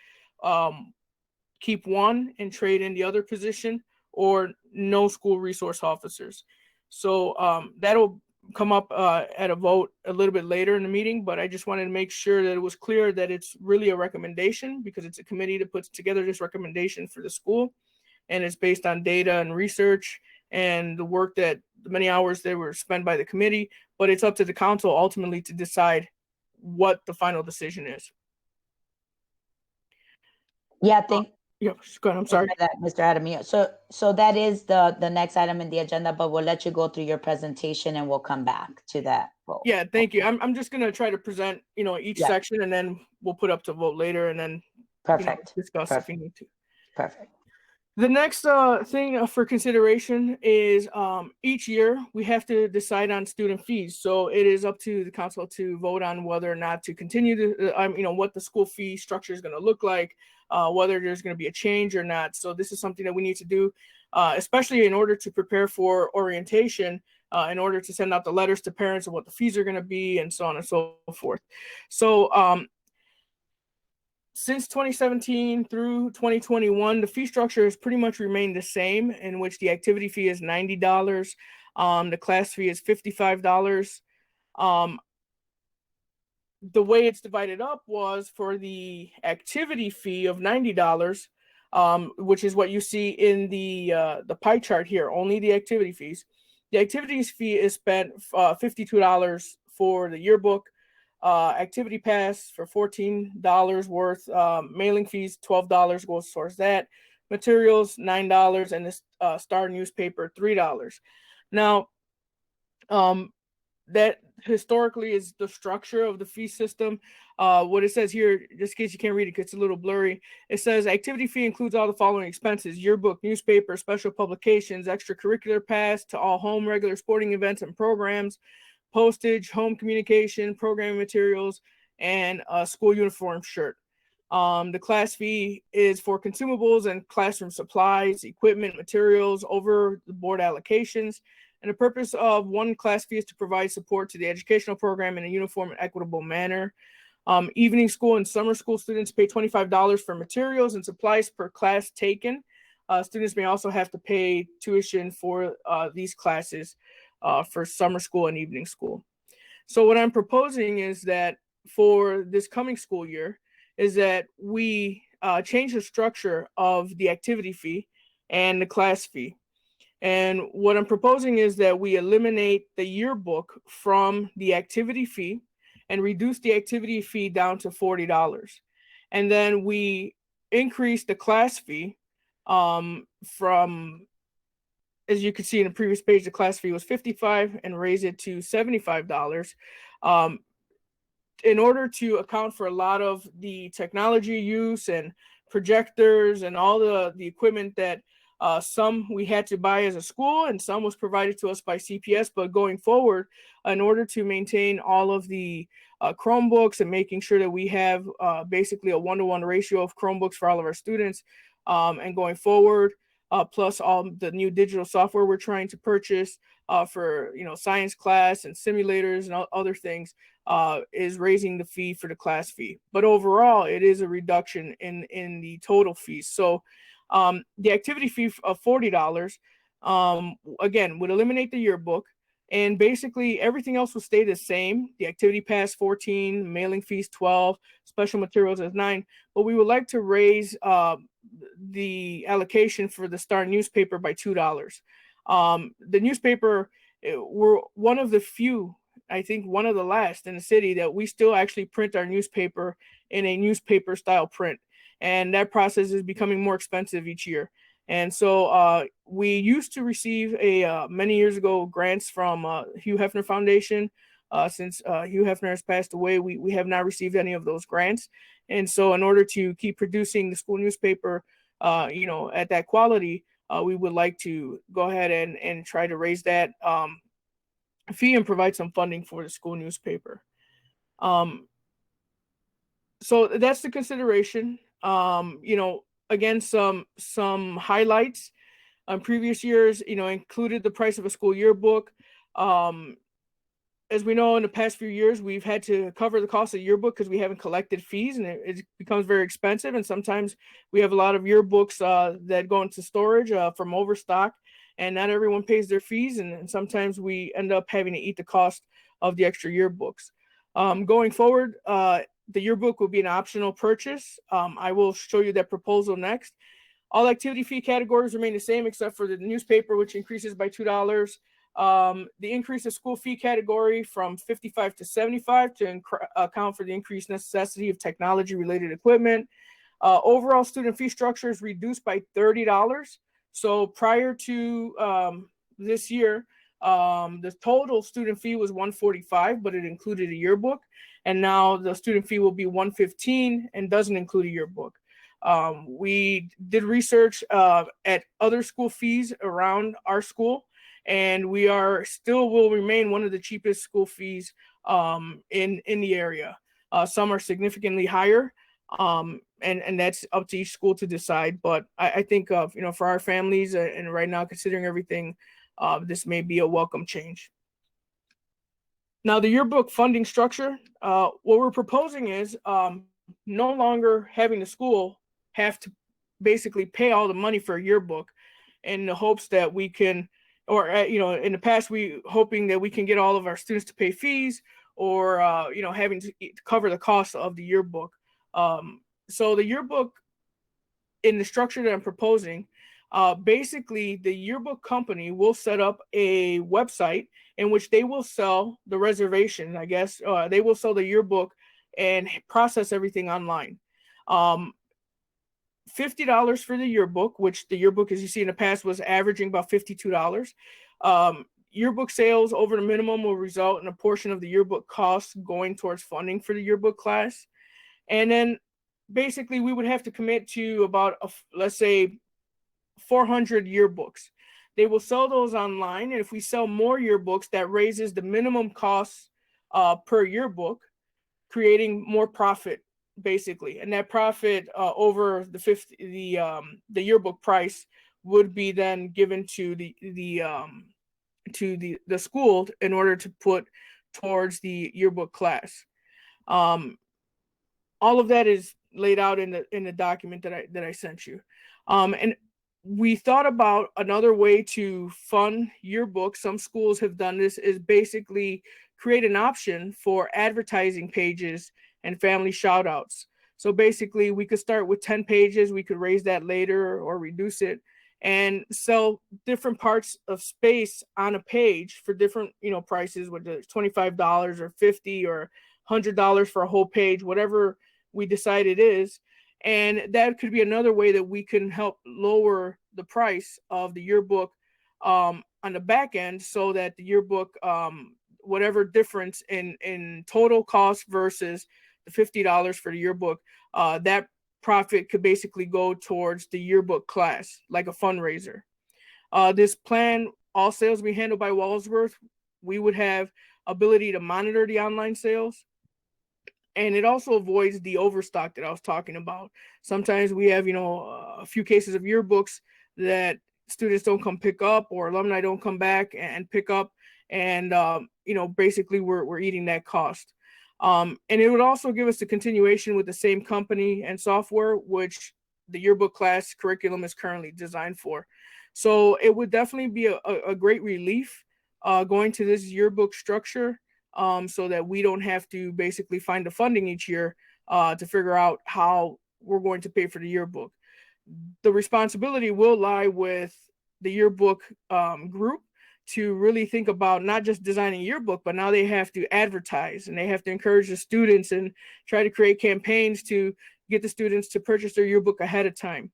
keep one and trade in the other position, or no school resource officers. So that'll come up at a vote a little bit later in the meeting, but I just wanted to make sure that it was clear that it's really a recommendation, because it's a committee that puts together this recommendation for the school, and it's based on data and research and the work that the many hours that were spent by the committee, but it's up to the council ultimately to decide what the final decision is. Yeah, Yeah, go ahead. I'm sorry, Mr. Adamio. So that is the next item in the agenda, but we'll let you go through your presentation and we'll come back to that vote. Yeah, thank you. I'm just gonna try to present, each section, and then we'll put up to vote later, and then Perfect. Discuss if we need to. Perfect. The next thing for consideration is each year we have to decide on student fees. So it is up to the council to vote on whether or not to continue what the school fee structure is going to look like, whether there's going to be a change or not. So this is something that we need to do, especially in order to prepare for orientation, in order to send out the letters to parents of what the fees are going to be, and so on and so forth. So since 2017 through 2021, the fee structure has pretty much remained the same, in which the activity fee is $90. The class fee is $55. The way it's divided up was for the activity fee of $90, which is what you see in the pie chart here, only the activity fees. The activities fee is spent $52 for the yearbook, activity pass for $14 worth, mailing fees $12 goes towards that, materials $9, and this Star newspaper $3. Now that historically is the structure of the fee system. What it says here, just in case you can't read it because it's a little blurry, it says activity fee includes all the following expenses: yearbook, newspaper, special publications, extracurricular pass to all home regular sporting events and programs, postage, home communication, programming materials, and a school uniform shirt. The class fee is for consumables and classroom supplies, equipment, materials, over the board allocations. And the purpose of one class fee is to provide support to the educational program in a uniform and equitable manner. Evening school and summer school students pay $25 for materials and supplies per class taken. Students may also have to pay tuition for these classes for summer school and evening school. So what I'm proposing is that for this coming school year is that we change the structure of the activity fee and the class fee. And what I'm proposing is that we eliminate the yearbook from the activity fee and reduce the activity fee down to $40. And then we increase the class fee from, as you can see in the previous page, the class fee was $55 and raise it to $75. In order to account for a lot of the technology use and projectors and all the equipment that some we had to buy as a school and some was provided to us by CPS, but going forward, in order to maintain all of the Chromebooks and making sure that we have basically a 1-to-1 ratio of Chromebooks for all of our students, and going forward, plus all the new digital software we're trying to purchase for science class and simulators and other things, is raising the fee for the class fee. But overall, it is a reduction in the total fees. So the activity fee of $40, again, would eliminate the yearbook, and basically everything else will stay the same. The activity pass $14, mailing fees $12, special materials is $9. But we would like to raise the allocation for the Star newspaper by $2. The newspaper, we're one of the few, I think one of the last in the city that we still actually print our newspaper in a newspaper style print. And that process is becoming more expensive each year. And so we used to receive many years ago grants from Hugh Hefner Foundation. Since Hugh Hefner has passed away, we have not received any of those grants. And so in order to keep producing the school newspaper, at that quality, we would like to go ahead and try to raise that fee and provide some funding for the school newspaper. So that's the consideration. Again, some highlights on previous years, included the price of a school yearbook. As we know, in the past few years, we've had to cover the cost of yearbook because we haven't collected fees, and it becomes very expensive. And sometimes we have a lot of yearbooks that go into storage from overstock, and not everyone pays their fees. And sometimes we end up having to eat the cost of the extra yearbooks. Going forward, the yearbook will be an optional purchase. I will show you that proposal next. All activity fee categories remain the same except for the newspaper, which increases by $2. The increase of school fee category from $55 to $75 to account for the increased necessity of technology-related equipment. Overall student fee structure is reduced by $30. So prior to this year, the total student fee was $145, but it included a yearbook. And now the student fee will be $115 and doesn't include a yearbook. We did research at other school fees around our school, and we will remain one of the cheapest school fees in the area. Some are significantly higher, and that's up to each school to decide. But I think for our families and right now, considering everything, this may be a welcome change. Now, the yearbook funding structure, what we're proposing is no longer having the school have to basically pay all the money for a yearbook in the hopes that we can, or in the past, we hoping that we can get all of our students to pay fees, or having to cover the cost of the yearbook. So the yearbook, in the structure that I'm proposing, basically the yearbook company will set up a website in which they will sell the reservation, I guess. They will sell the yearbook and process everything online. $50 for the yearbook, which the yearbook, as you see in the past, was averaging about $52. yearbook sales over the minimum will result in a portion of the yearbook costs going towards funding for the yearbook class. And then basically we would have to commit to about, let's say, 400 yearbooks. They will sell those online, and if we sell more yearbooks, that raises the minimum costs per yearbook, creating more profit, basically. And that profit over the yearbook price would be then given to the school in order to put towards the yearbook class. All of that is laid out in the document that I sent you. And we thought about another way to fund yearbooks. Some schools have done this, is basically create an option for advertising pages and family shout outs. So basically we could start with 10 pages, we could raise that later or reduce it, and sell different parts of space on a page for different, prices, whether it's $25 or $50 or $100 for a whole page, whatever we decide it is. And that could be another way that we can help lower the price of the yearbook on the back end, so that the yearbook, whatever difference in total cost versus the $50 for the yearbook, that profit could basically go towards the yearbook class, like a fundraiser. This plan, all sales be handled by Walsworth. We would have ability to monitor the online sales. And it also avoids the overstock that I was talking about. Sometimes we have, a few cases of yearbooks that students don't come pick up, or alumni don't come back and pick up. And, basically we're eating that cost. And it would also give us a continuation with the same company and software, which the yearbook class curriculum is currently designed for. So it would definitely be a great relief going to this yearbook structure, so that we don't have to basically find the funding each year to figure out how we're going to pay for the yearbook. The responsibility will lie with the yearbook group to really think about not just designing a yearbook, but now they have to advertise and they have to encourage the students and try to create campaigns to get the students to purchase their yearbook ahead of time.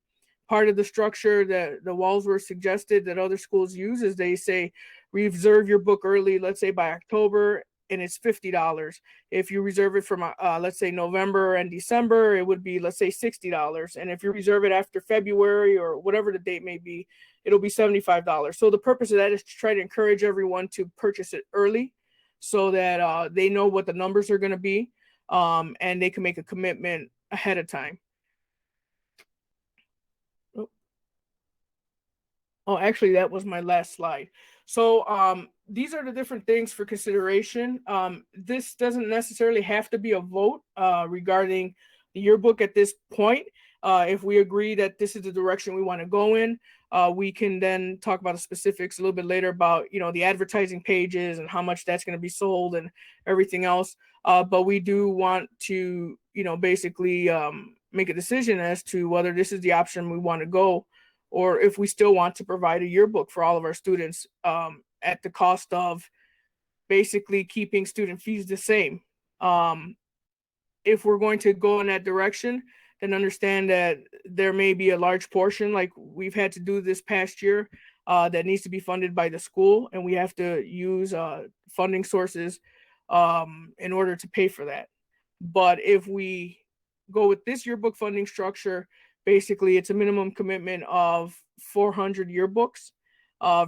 Part of the structure that the Walsworth suggested that other schools use is they say, reserve your book early, let's say by October, and it's $50. If you reserve it from, let's say November and December, it would be, let's say $60. And if you reserve it after February or whatever the date may be, it'll be $75. So the purpose of that is to try to encourage everyone to purchase it early, so that they know what the numbers are going to be, and they can make a commitment ahead of time. Oh, actually, that was my last slide. So these are the different things for consideration. This doesn't necessarily have to be a vote regarding the yearbook at this point. If we agree that this is the direction we want to go in, we can then talk about the specifics a little bit later about, the advertising pages and how much that's going to be sold and everything else. But we do want to, basically make a decision as to whether this is the option we want to go, or if we still want to provide a yearbook for all of our students at the cost of basically keeping student fees the same. If we're going to go in that direction, then understand that there may be a large portion, like we've had to do this past year, that needs to be funded by the school, and we have to use funding sources in order to pay for that. But if we go with this yearbook funding structure, basically it's a minimum commitment of 400 yearbooks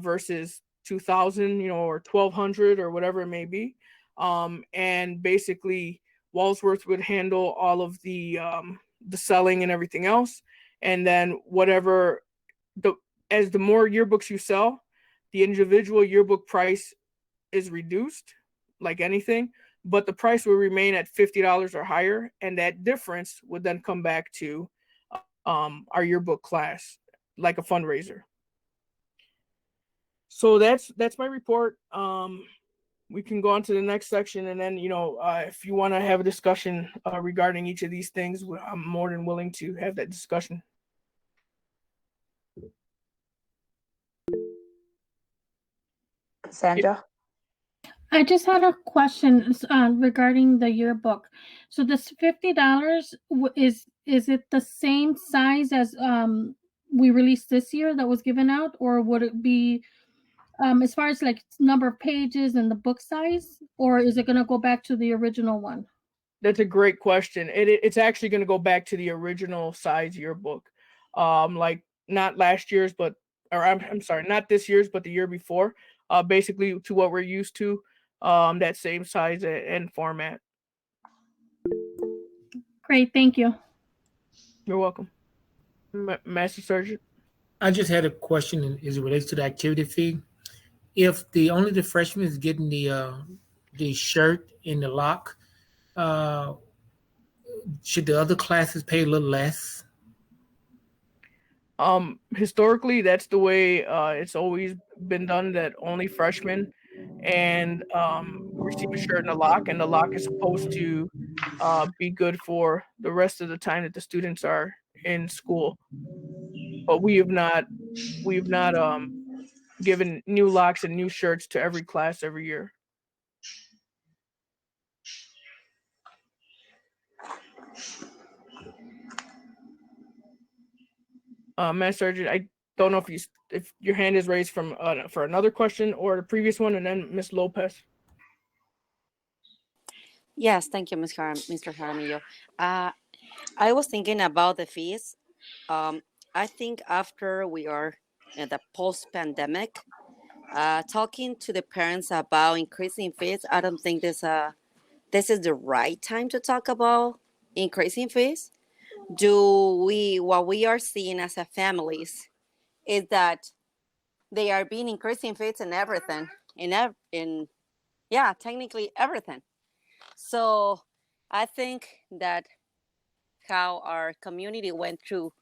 versus 2,000, or 1,200 or whatever it may be. And basically Walsworth would handle all of the selling and everything else. And then whatever, as the more yearbooks you sell, the individual yearbook price is reduced, like anything, but the price will remain at $50 or higher. And that difference would then come back to our yearbook class, like a fundraiser. So that's my report. We can go on to the next section, and then, if you want to have a discussion regarding each of these things, I'm more than willing to have that discussion. Sandra? I just had a question regarding the yearbook. So this $50 is it the same size as we released this year that was given out, or would it be as far as like number of pages and the book size, or is it going to go back to the original one? That's a great question. It's actually going to go back to the original size yearbook, like not last year's, but or I'm sorry, not this year's, but the year before. Basically to what we're used to, that same size and format. Great, thank you. You're welcome, Master Sergeant. I just had a question as it relates to the activity fee. If only the freshman is getting the shirt in the lock, should the other classes pay a little less? Historically, that's the way it's always been done. That only freshmen and receive a shirt and a lock, and the lock is supposed to be good for the rest of the time that the students are in school. But we've not given new locks and new shirts to every class every year. Master Sergeant, I don't know if your hand is raised from for another question or the previous one, and then Ms. Lopez. Yes, thank you, Mr. Jaramillo. I was thinking about the fees. I think after we are in the post-pandemic, talking to the parents about increasing fees, I don't think this is the right time to talk about increasing fees. What we are seeing as a families is that they are being increasing fees in everything, technically everything. So I think that how our community went through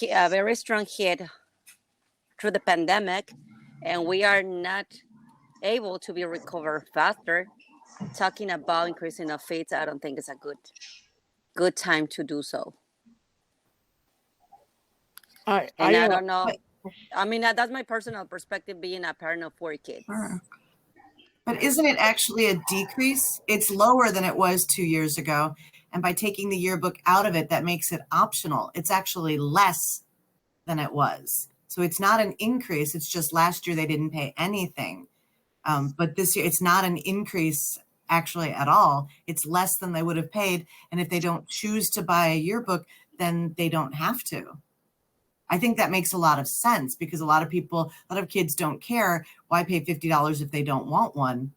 a very strong hit through the pandemic, and we are not able to be recovered faster. Talking about increasing of fees, I don't think it's a good time to do so. I don't know. I mean, that's my personal perspective, being a parent of 4 kids. But isn't it actually a decrease? It's lower than it was 2 years ago. And by taking the yearbook out of it, that makes it optional. It's actually less than it was. So it's not an increase. It's just last year they didn't pay anything. But this year it's not an increase actually at all. It's less than they would have paid. And if they don't choose to buy a yearbook, then they don't have to. I think that makes a lot of sense because a lot of kids don't care. Why pay $50 if they don't want one?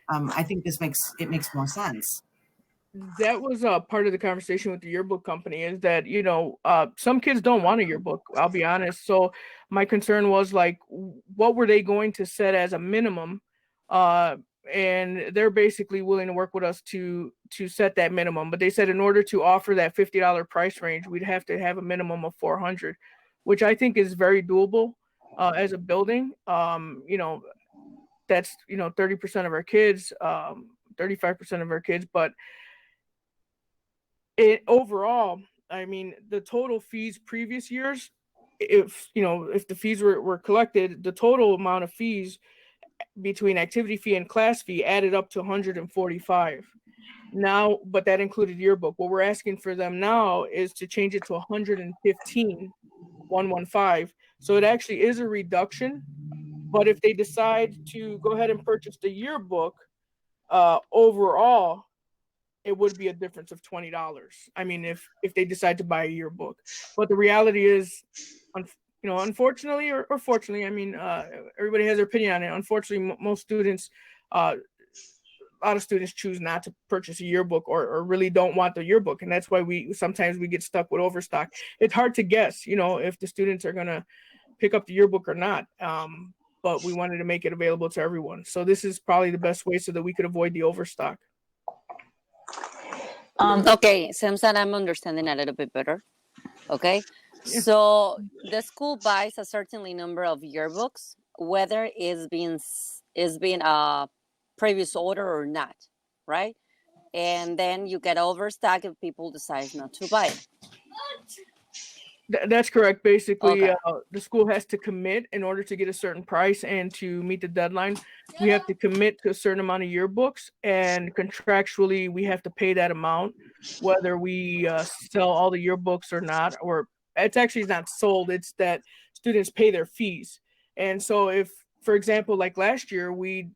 I think it makes more sense. That was part of the conversation with the yearbook company, is that, some kids don't want a yearbook, I'll be honest. So my concern was like, what were they going to set as a minimum? And they're basically willing to work with us to set that minimum. But they said in order to offer that $50 price range, we'd have to have a minimum of 400, which I think is very doable as a building. That's 30% of our kids, 35% of our kids, but overall, I mean, the total fees previous years, if the fees were collected, the total amount of fees between activity fee and class fee added up to 145. Now, but that included yearbook. What we're asking for them now is to change it to 115. So it actually is a reduction. But if they decide to go ahead and purchase the yearbook, overall, it would be a difference of $20. I mean, if they decide to buy a yearbook. But the reality is, unfortunately or fortunately, I mean, everybody has their opinion on it. Unfortunately, most students, a lot of students choose not to purchase a yearbook or really don't want the yearbook. And that's why sometimes we get stuck with overstock. It's hard to guess, if the students are going to pick up the yearbook or not. But we wanted to make it available to everyone. So this is probably the best way so that we could avoid the overstock. Okay, seems that I'm understanding a little bit better. Okay, yeah. So the school buys a certain number of yearbooks, whether it's being a previous order or not, right? And then you get overstock if people decide not to buy it. That's correct. Basically, okay. The school has to commit in order to get a certain price and to meet the deadline. We have to commit to a certain amount of yearbooks, and contractually, we have to pay that amount, whether we sell all the yearbooks or not. Or it's actually not sold; it's that students pay their fees. And so, if for example, like last year, we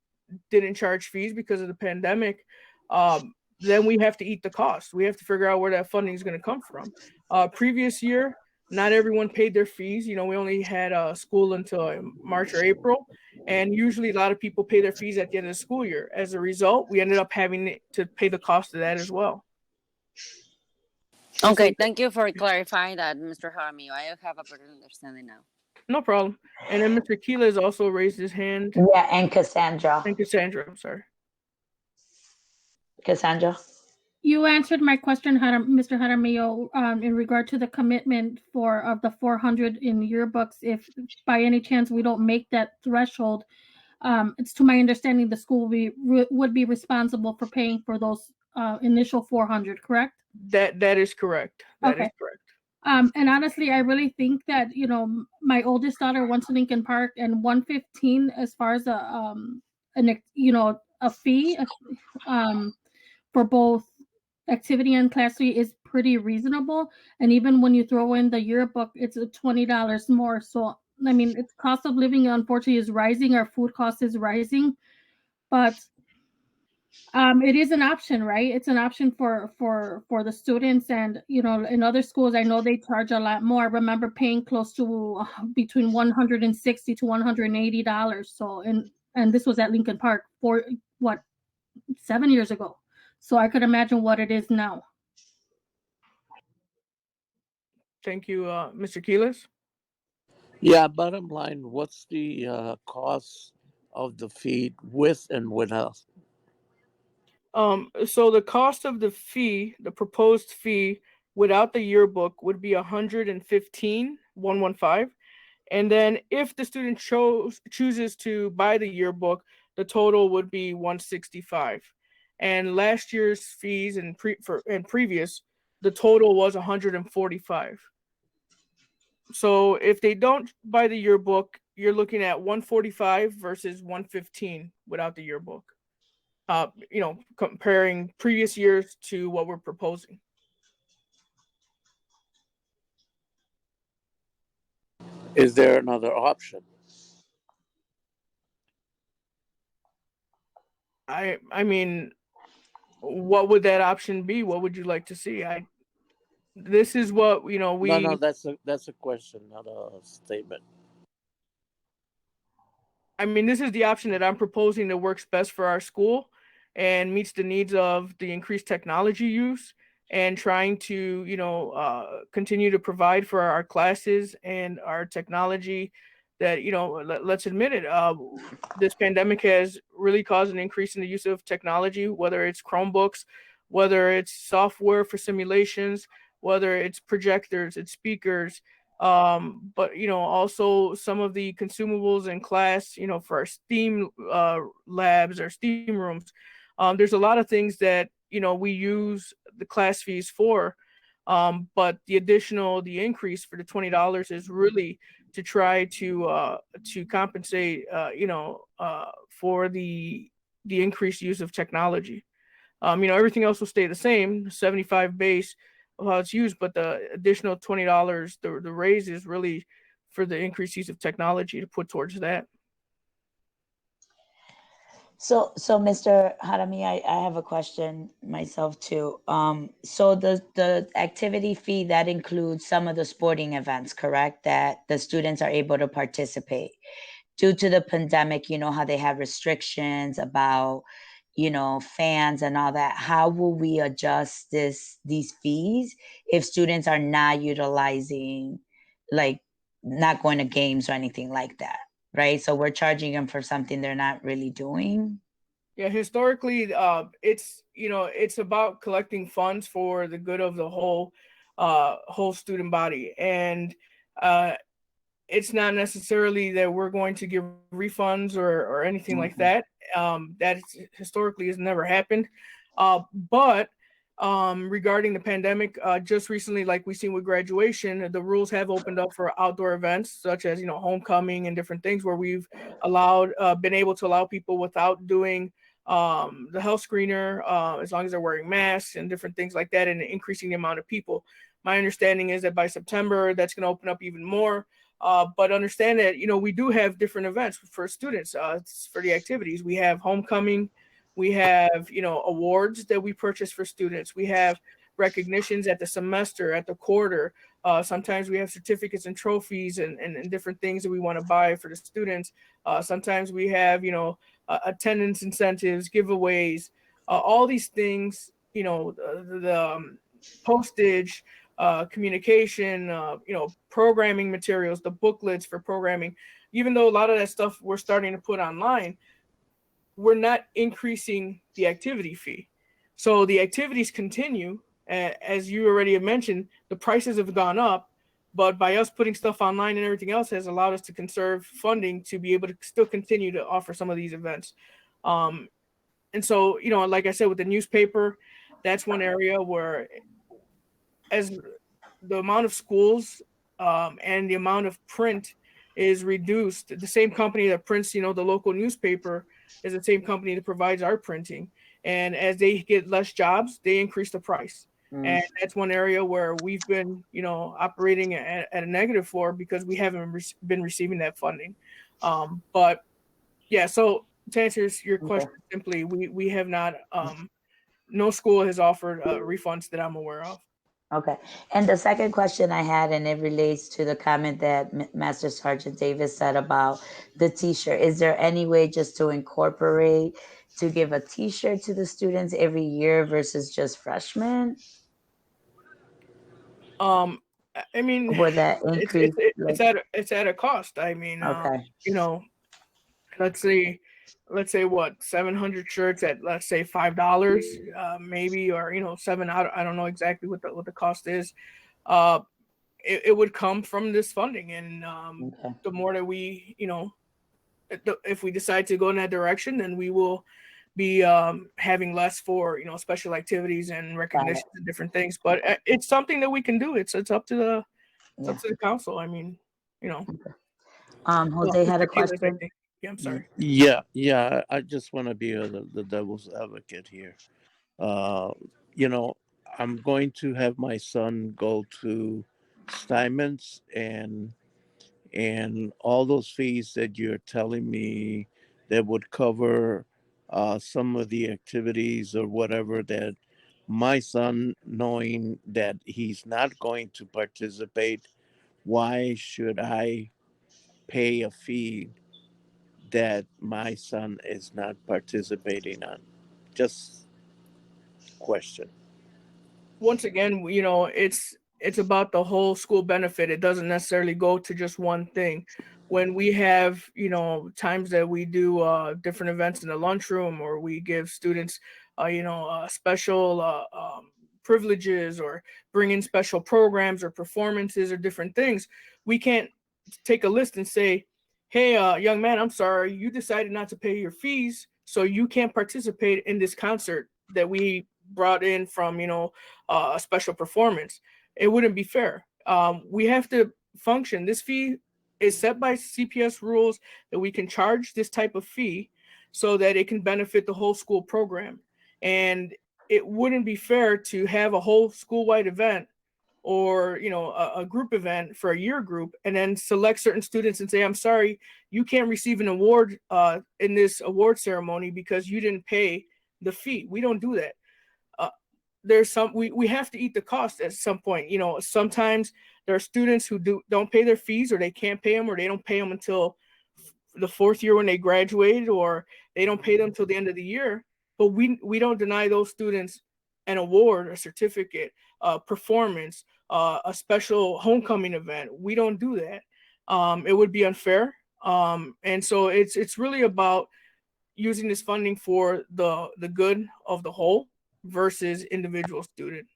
didn't charge fees because of the pandemic. Then we have to eat the cost. We have to figure out where that funding is going to come from. Previous year, not everyone paid their fees. We only had school until March or April. And usually a lot of people pay their fees at the end of the school year. As a result, we ended up having to pay the cost of that as well. Okay, thank you for clarifying that, Mr. Jaramillo. I have a better understanding now. No problem. And then Mr. Keeler also raised his hand. Yeah, and Cassandra. And Cassandra, I'm sorry. Cassandra? You answered my question, Mr. Jaramillo, in regard to the commitment of the 400 in yearbooks. If by any chance we don't make that threshold, it's to my understanding the school would be responsible for paying for those initial 400, correct? That is correct. That is correct. And honestly, I really think that my oldest daughter went to Lincoln Park, and 115 as far as a fee for both activity and class fee is pretty reasonable. And even when you throw in the yearbook, it's $20 more. So I mean, its cost of living unfortunately is rising. Our food cost is rising, but it is an option, right? It's an option for the students. And in other schools, I know they charge a lot more. I remember paying close to between $160 to $180. So and this was at Lincoln Park for 7 years ago. So I could imagine what it is now. Thank you, Mr. Keelis. Yeah, bottom line, what's the cost of the feed with and without? So the cost of the fee, the proposed fee without the yearbook would be $115. And then if the student chooses to buy the yearbook, the total would be $165. And last year's fees and previous, the total was $145. So if they don't buy the yearbook, you're looking at $145 versus $115 without the yearbook. Comparing previous years to what we're proposing. Is there another option? I mean, what would that option be? What would you like to see? This is what we. No, that's a question, not a statement. I mean, this is the option that I'm proposing that works best for our school and meets the needs of the increased technology use and trying to, continue to provide for our classes and our technology that, let's admit it, this pandemic has really caused an increase in the use of technology, whether it's Chromebooks, whether it's software for simulations, whether it's projectors, it's speakers, but also some of the consumables in class, for our STEAM labs or STEAM rooms. There's a lot of things that we use the class fees for, but the increase for the $20 is really to try to compensate for the increased use of technology. Everything else will stay the same, 75 base of how it's used, but the additional $20, the raise is really for the increased use of technology to put towards that. So Mr. Harami, I have a question myself too. So the activity fee, that includes some of the sporting events, correct? That the students are able to participate. Due to the pandemic, how they have restrictions about, fans and all that. How will we adjust these fees if students are not utilizing, like not going to games or anything like that? Right. So we're charging them for something they're not really doing. Yeah, historically, it's about collecting funds for the good of the whole student body, and it's not necessarily that we're going to give refunds or anything like that. That historically has never happened. But regarding the pandemic, just recently, like we've seen with graduation, the rules have opened up for outdoor events such as homecoming and different things where we've been able to allow people without doing the health screener, as long as they're wearing masks and different things like that, and increasing the amount of people. My understanding is that by September, that's going to open up even more. But understand that, we do have different events for students, for the activities. We have homecoming, we have, awards that we purchase for students. We have recognitions at the semester, at the quarter. Sometimes we have certificates and trophies and different things that we want to buy for the students. Sometimes we have, attendance incentives, giveaways, all these things, the postage, communication, programming materials, the booklets for programming. Even though a lot of that stuff we're starting to put online, we're not increasing the activity fee. So the activities continue. As you already have mentioned, the prices have gone up, but by us putting stuff online and everything else has allowed us to conserve funding to be able to still continue to offer some of these events. And so, like I said, with the newspaper, that's one area where, as the amount of schools and the amount of print is reduced, the same company that prints, the local newspaper is the same company that provides our printing. And as they get less jobs, they increase the price. And that's one area where we've been, operating at a negative for, because we haven't been receiving that funding. But yeah, so to answer your question simply, we have not, no school has offered refunds that I'm aware of. Okay. And the second question I had, and it relates to the comment that Master Sergeant Davis said about the t-shirt. Is there any way just to incorporate to give a t-shirt to the students every year versus just freshmen? I mean, Would that increase? it's at a cost. I mean, Okay. let's say what, 700 shirts at, let's say $5, maybe, or 7. I don't know exactly what the cost is. It would come from this funding, and the more that we, if we decide to go in that direction, then we will be having less for special activities and recognitions and different things. But it's something that we can do. It's up to the council. I mean, Jose had a question. Yeah, I'm sorry. Yeah. I just want to be the devil's advocate here. I'm going to have my son go to Steinmetz, and all those fees that you're telling me that would cover some of the activities or whatever, that my son, knowing that he's not going to participate, why should I pay a fee that my son is not participating on? Just question. Once again, it's about the whole school benefit. It doesn't necessarily go to just one thing. When we have, times that we do different events in the lunchroom, or we give students, special privileges, or bring in special programs or performances or different things, we can't take a list and say, hey, young man, I'm sorry, you decided not to pay your fees, so you can't participate in this concert that we brought in from, a special performance. It wouldn't be fair. We have to function. This fee is set by CPS rules that we can charge this type of fee so that it can benefit the whole school program. And it wouldn't be fair to have a whole school-wide event, or a group event for a year group, and then select certain students and say, I'm sorry, you can't receive an award in this award ceremony because you didn't pay the fee. We don't do that. There's we have to eat the cost at some point. Sometimes there are students who don't pay their fees, or they can't pay them, or they don't pay them until the fourth year when they graduate, or they don't pay them till the end of the year. But we don't deny those students an award, a certificate, a performance, a special homecoming event. We don't do that. It would be unfair. And so it's really about using this funding for the good of the whole versus individual student.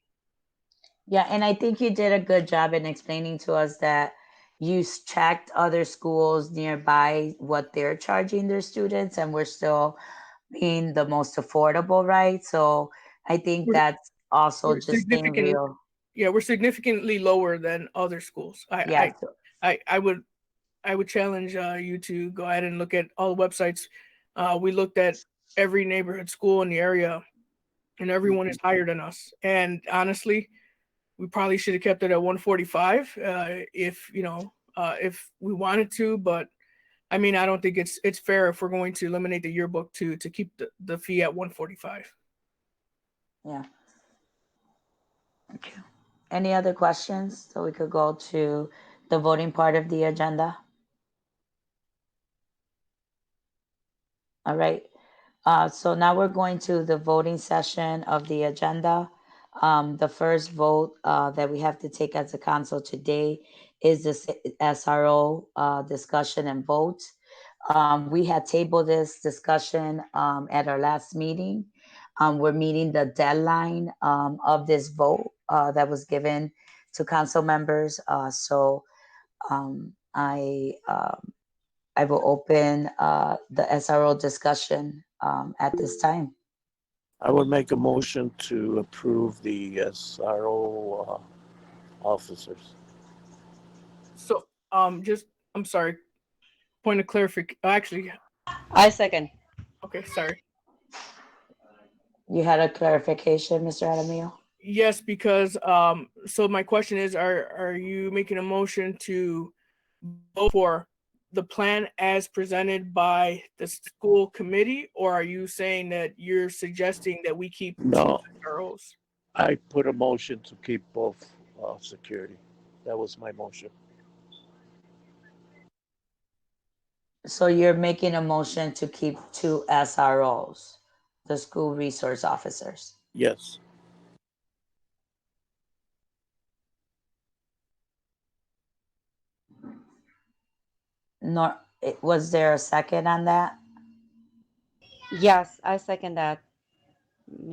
Yeah, and I think you did a good job in explaining to us that you checked other schools nearby what they're charging their students, and we're still being the most affordable, right? So I think that's also just staying real. Yeah, we're significantly lower than other schools. I would challenge you to go ahead and look at all the websites. We looked at every neighborhood school in the area, and everyone is higher than us. And honestly, we probably should have kept it at 145 if if we wanted to, but I mean, I don't think it's fair if we're going to eliminate the yearbook to keep the fee at $145. Yeah. Okay. Any other questions? So we could go to the voting part of the agenda. All right. So now we're going to the voting session of the agenda. The first vote that we have to take as a council today is the SRO discussion and vote. We had tabled this discussion at our last meeting. We're meeting the deadline of this vote that was given to council members. So I will open the SRO discussion at this time. I would make a motion to approve the SRO officers. So, I'm sorry. Point of clarification. Actually, I second. okay, sorry. You had a clarification, Mr. Adamio? Yes, because so my question is, are you making a motion to vote for the plan as presented by the school committee, or are you saying that you're suggesting that we keep No, SROs? I put a motion to keep both security. That was my motion. So you're making a motion to keep 2 SROs, the school resource officers. Yes. Nor, was there a second on that? Yes, I second that.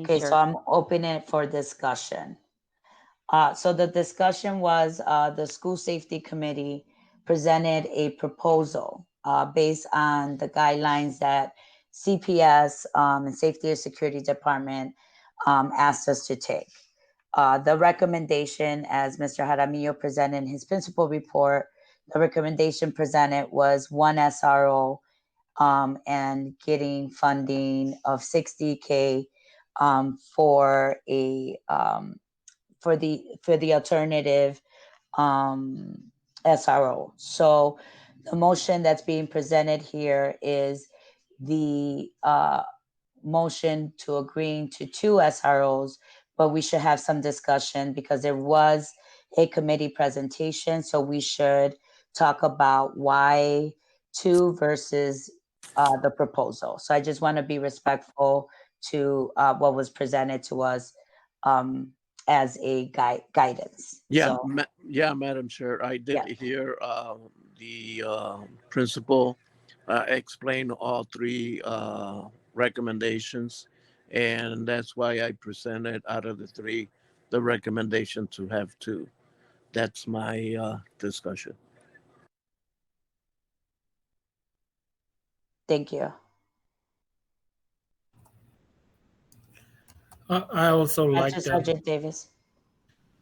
Okay, so Mr. I'm opening it for discussion. So the discussion was the school safety committee presented a proposal based on the guidelines that CPS and Safety and Security Department asked us to take. The recommendation, as Mr. Jaramillo presented in his principal report, the recommendation presented was 1 SRO and getting funding of $60K for a for the alternative SRO. So the motion that's being presented here is the motion to agreeing to 2 SROs, but we should have some discussion because there was a committee presentation. So we should talk about why 2 versus the proposal. So I just want to be respectful to what was presented to us as a guidance. Yeah, So Madam Chair, I did yeah. hear the principal explain all 3 recommendations, and that's why I presented out of the 3 the recommendation to have 2. That's my discussion. Thank you. I also Master liked Sergeant Davis.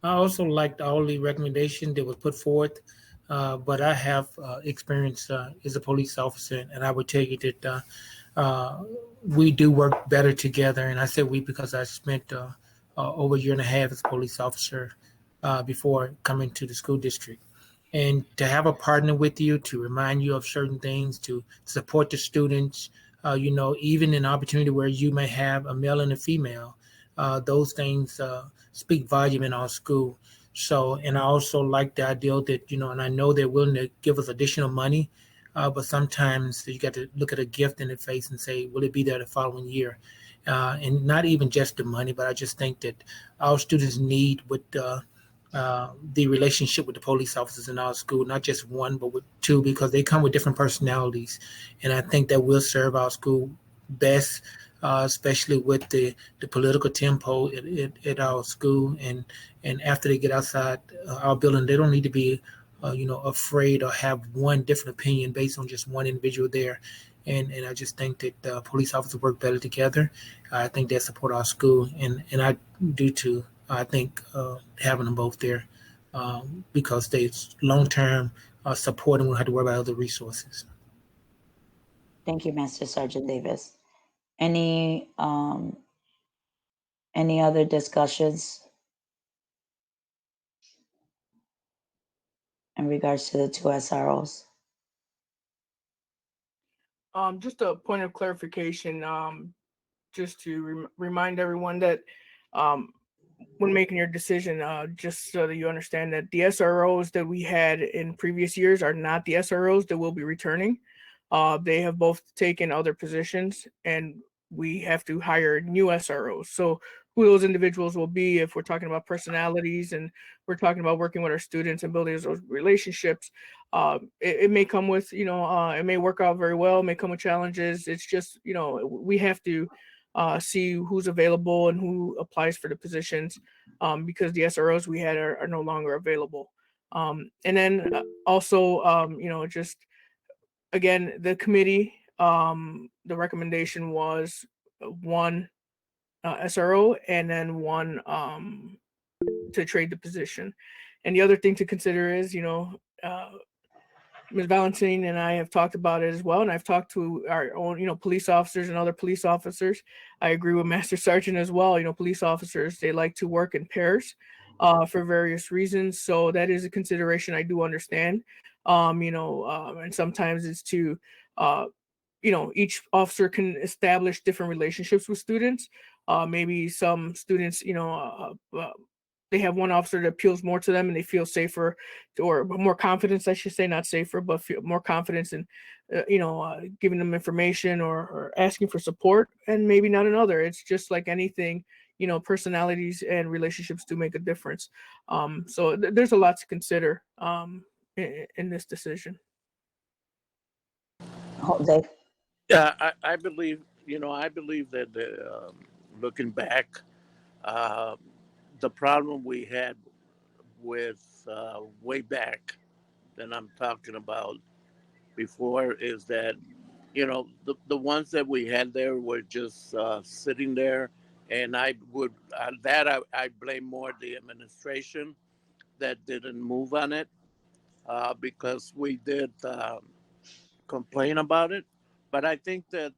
all the recommendations that were put forth, but I have experience as a police officer, and I would tell you that we do work better together. And I say we because I spent over a year and a half as a police officer before coming to the school district. And to have a partner with you to remind you of certain things, to support the students, even an opportunity where you may have a male and a female, those things speak volume in our school. So, and I also like the idea that, and I know they're willing to give us additional money, but sometimes you got to look at a gift in the face and say, will it be there the following year? And not even just the money, but I just think that our students need with the relationship with the police officers in our school, not just 1, but with 2, because they come with different personalities. And I think that will serve our school best, especially with the political tempo at our school. And after they get outside our building, they don't need to be, afraid or have one different opinion based on just one individual there. And I just think that police officers work better together. I think they support our school, and I do too. I think having them both there because they long-term support and we don't have to worry about other resources. Thank you, Master Sergeant Davis. Any other discussions? in regards to the two SROs? Just a point of clarification, just to remind everyone that when making your decision, just so that you understand that the SROs that we had in previous years are not the SROs that will be returning. They have both taken other positions, and we have to hire new SROs. So who those individuals will be, if we're talking about personalities and we're talking about working with our students and building those relationships, it may come with, it may work out very well, it may come with challenges. It's just, we have to see who's available and who applies for the positions, because the SROs we had are no longer available. And then also, just again, the committee, the recommendation was one SRO and then one to trade the position. And the other thing to consider is, Ms. Valentine and I have talked about it as well, and I've talked to our own, police officers and other police officers. I agree with Master Sergeant as well. Police officers, they like to work in pairs for various reasons. So that is a consideration I do understand. And sometimes it's to, each officer can establish different relationships with students. Maybe some students, they have one officer that appeals more to them and they feel safer, or more confidence, I should say, not safer, but feel more confidence in, giving them information or asking for support, and maybe not another. It's just like anything, personalities and relationships do make a difference. So there's a lot to consider in this decision. Jose? Yeah, I believe, that looking back, uh, the problem we had with way back that I'm talking about before is that, the ones that we had there were just sitting there. And I would, I blame more the administration that didn't move on it, because we did complain about it. But I think that,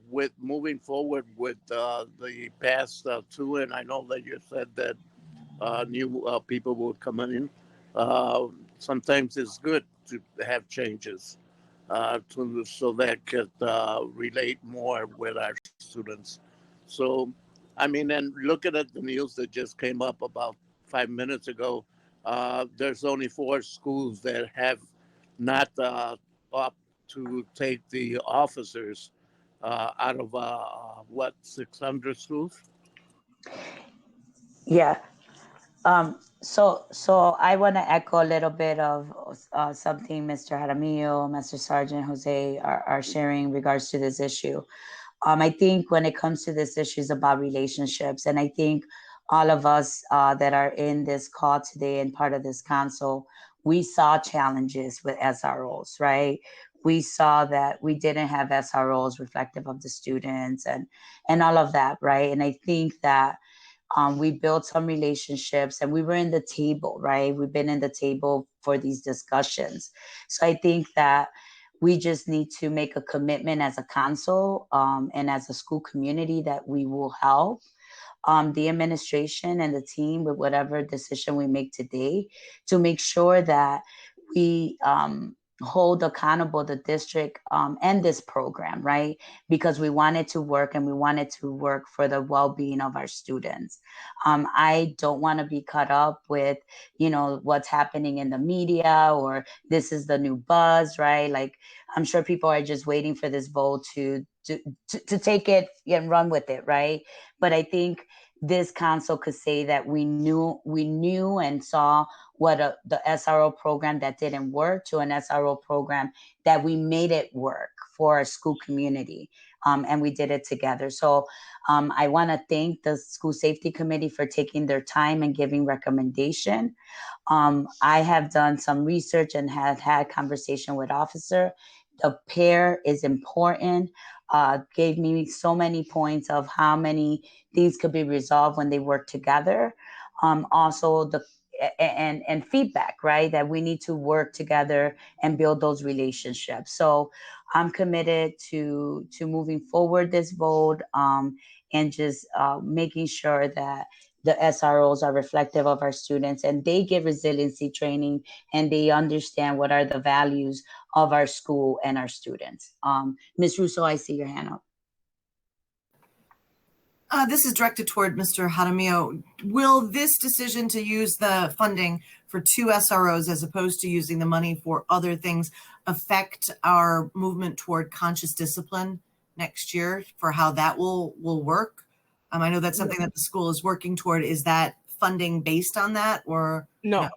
with moving forward with the past two, and I know that you said that new people will come in. Sometimes it's good to have changes, so that could relate more with our students. So, I mean, and looking at the news that just came up about 5 minutes ago, there's only 4 schools that have not up to take the officers out of what, 600 schools? Yeah. So I want to echo a little bit of something Mr. Jaramillo, Master Sergeant Jose are sharing in regards to this issue. I think when it comes to this issue, it's about relationships. And I think all of us that are in this call today and part of this council, we saw challenges with SROs, right? We saw that we didn't have SROs reflective of the students and all of that, right? And I think that we built some relationships and we were in the table, right? We've been in the table for these discussions. So I think that we just need to make a commitment as a council and as a school community that we will help the administration and the team with whatever decision we make today to make sure that we hold accountable the district and this program, right? Because we want it to work and we want it to work for the well-being of our students. I don't want to be caught up with, what's happening in the media or this is the new buzz, right? Like, I'm sure people are just waiting for this vote to take it and run with it, right? But I think this council could say that we knew and saw what the SRO program that didn't work to an SRO program that we made it work for our school community, and we did it together. So I want to thank the School Safety Committee for taking their time and giving recommendation. I have done some research and have had conversation with officer. The pair is important. Gave me so many points of how many things could be resolved when they work together. Also, and feedback, right? That we need to work together and build those relationships. So I'm committed to moving forward this vote and just making sure that the SROs are reflective of our students, and they get resiliency training, and they understand what are the values of our school and our students. Ms. Russo, I see your hand up. This is directed toward Mr. Jaramillo. Will this decision to use the funding for 2 SROs as opposed to using the money for other things affect our movement toward conscious discipline next year for how that will work? I know that's something that the school is working toward. Is that funding based on that, or no?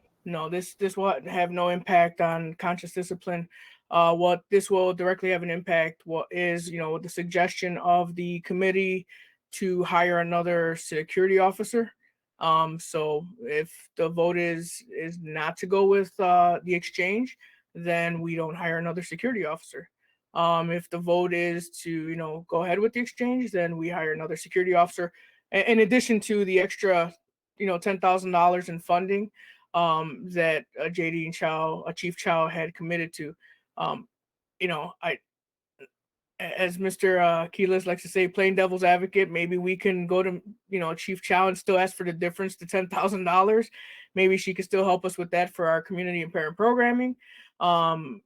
This will have no impact on conscious discipline. What this will directly have an impact is, the suggestion of the committee to hire another security officer. So if the vote is not to go with the exchange, then we don't hire another security officer. If the vote is to go ahead with the exchange, then we hire another security officer. In addition to the extra $10,000 in funding that JD and Chief Chow had committed to. As Mr. Keelis likes to say, playing devil's advocate, maybe we can go to, Chief Chow and still ask for the difference, the $10,000. Maybe she could still help us with that for our community and parent programming. I'm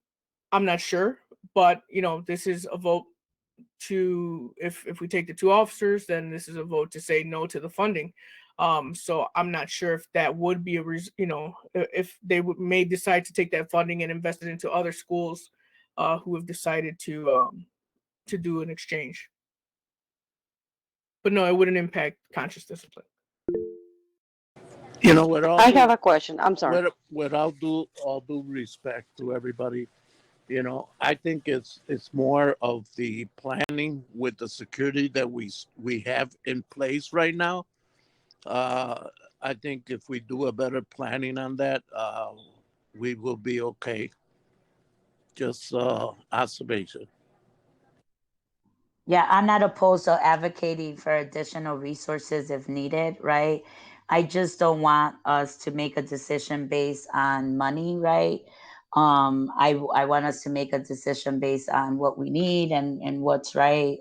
not sure, but, this is a vote to, if we take the 2 officers, then this is a vote to say no to the funding. So I'm not sure if that would be if they may decide to take that funding and invest it into other schools who have decided to do an exchange. But no, it wouldn't impact conscious discipline. I have a question. I'm sorry. With all due respect to everybody, I think it's more of the planning with the security that we have in place right now. I think if we do a better planning on that, we will be okay. Just observation. Yeah, I'm not opposed to advocating for additional resources if needed, right? I just don't want us to make a decision based on money, right? I want us to make a decision based on what we need and what's right.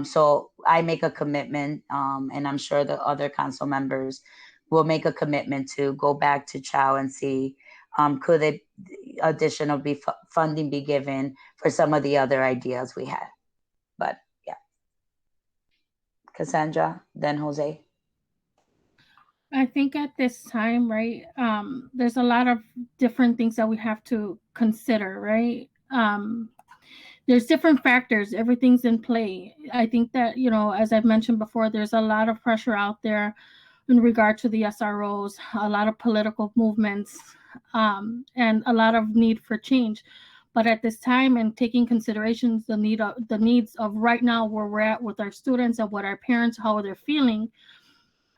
So I make a commitment, and I'm sure the other council members will make a commitment to go back to Chow and see could additional funding be given for some of the other ideas we had. But yeah. Cassandra, then Jose. I think at this time, right, there's a lot of different things that we have to consider, right? There's different factors. Everything's in play. I think that, as I've mentioned before, there's a lot of pressure out there in regard to the SROs, a lot of political movements, and a lot of need for change. But at this time, and taking considerations the needs of right now where we're at with our students and what our parents, how they're feeling,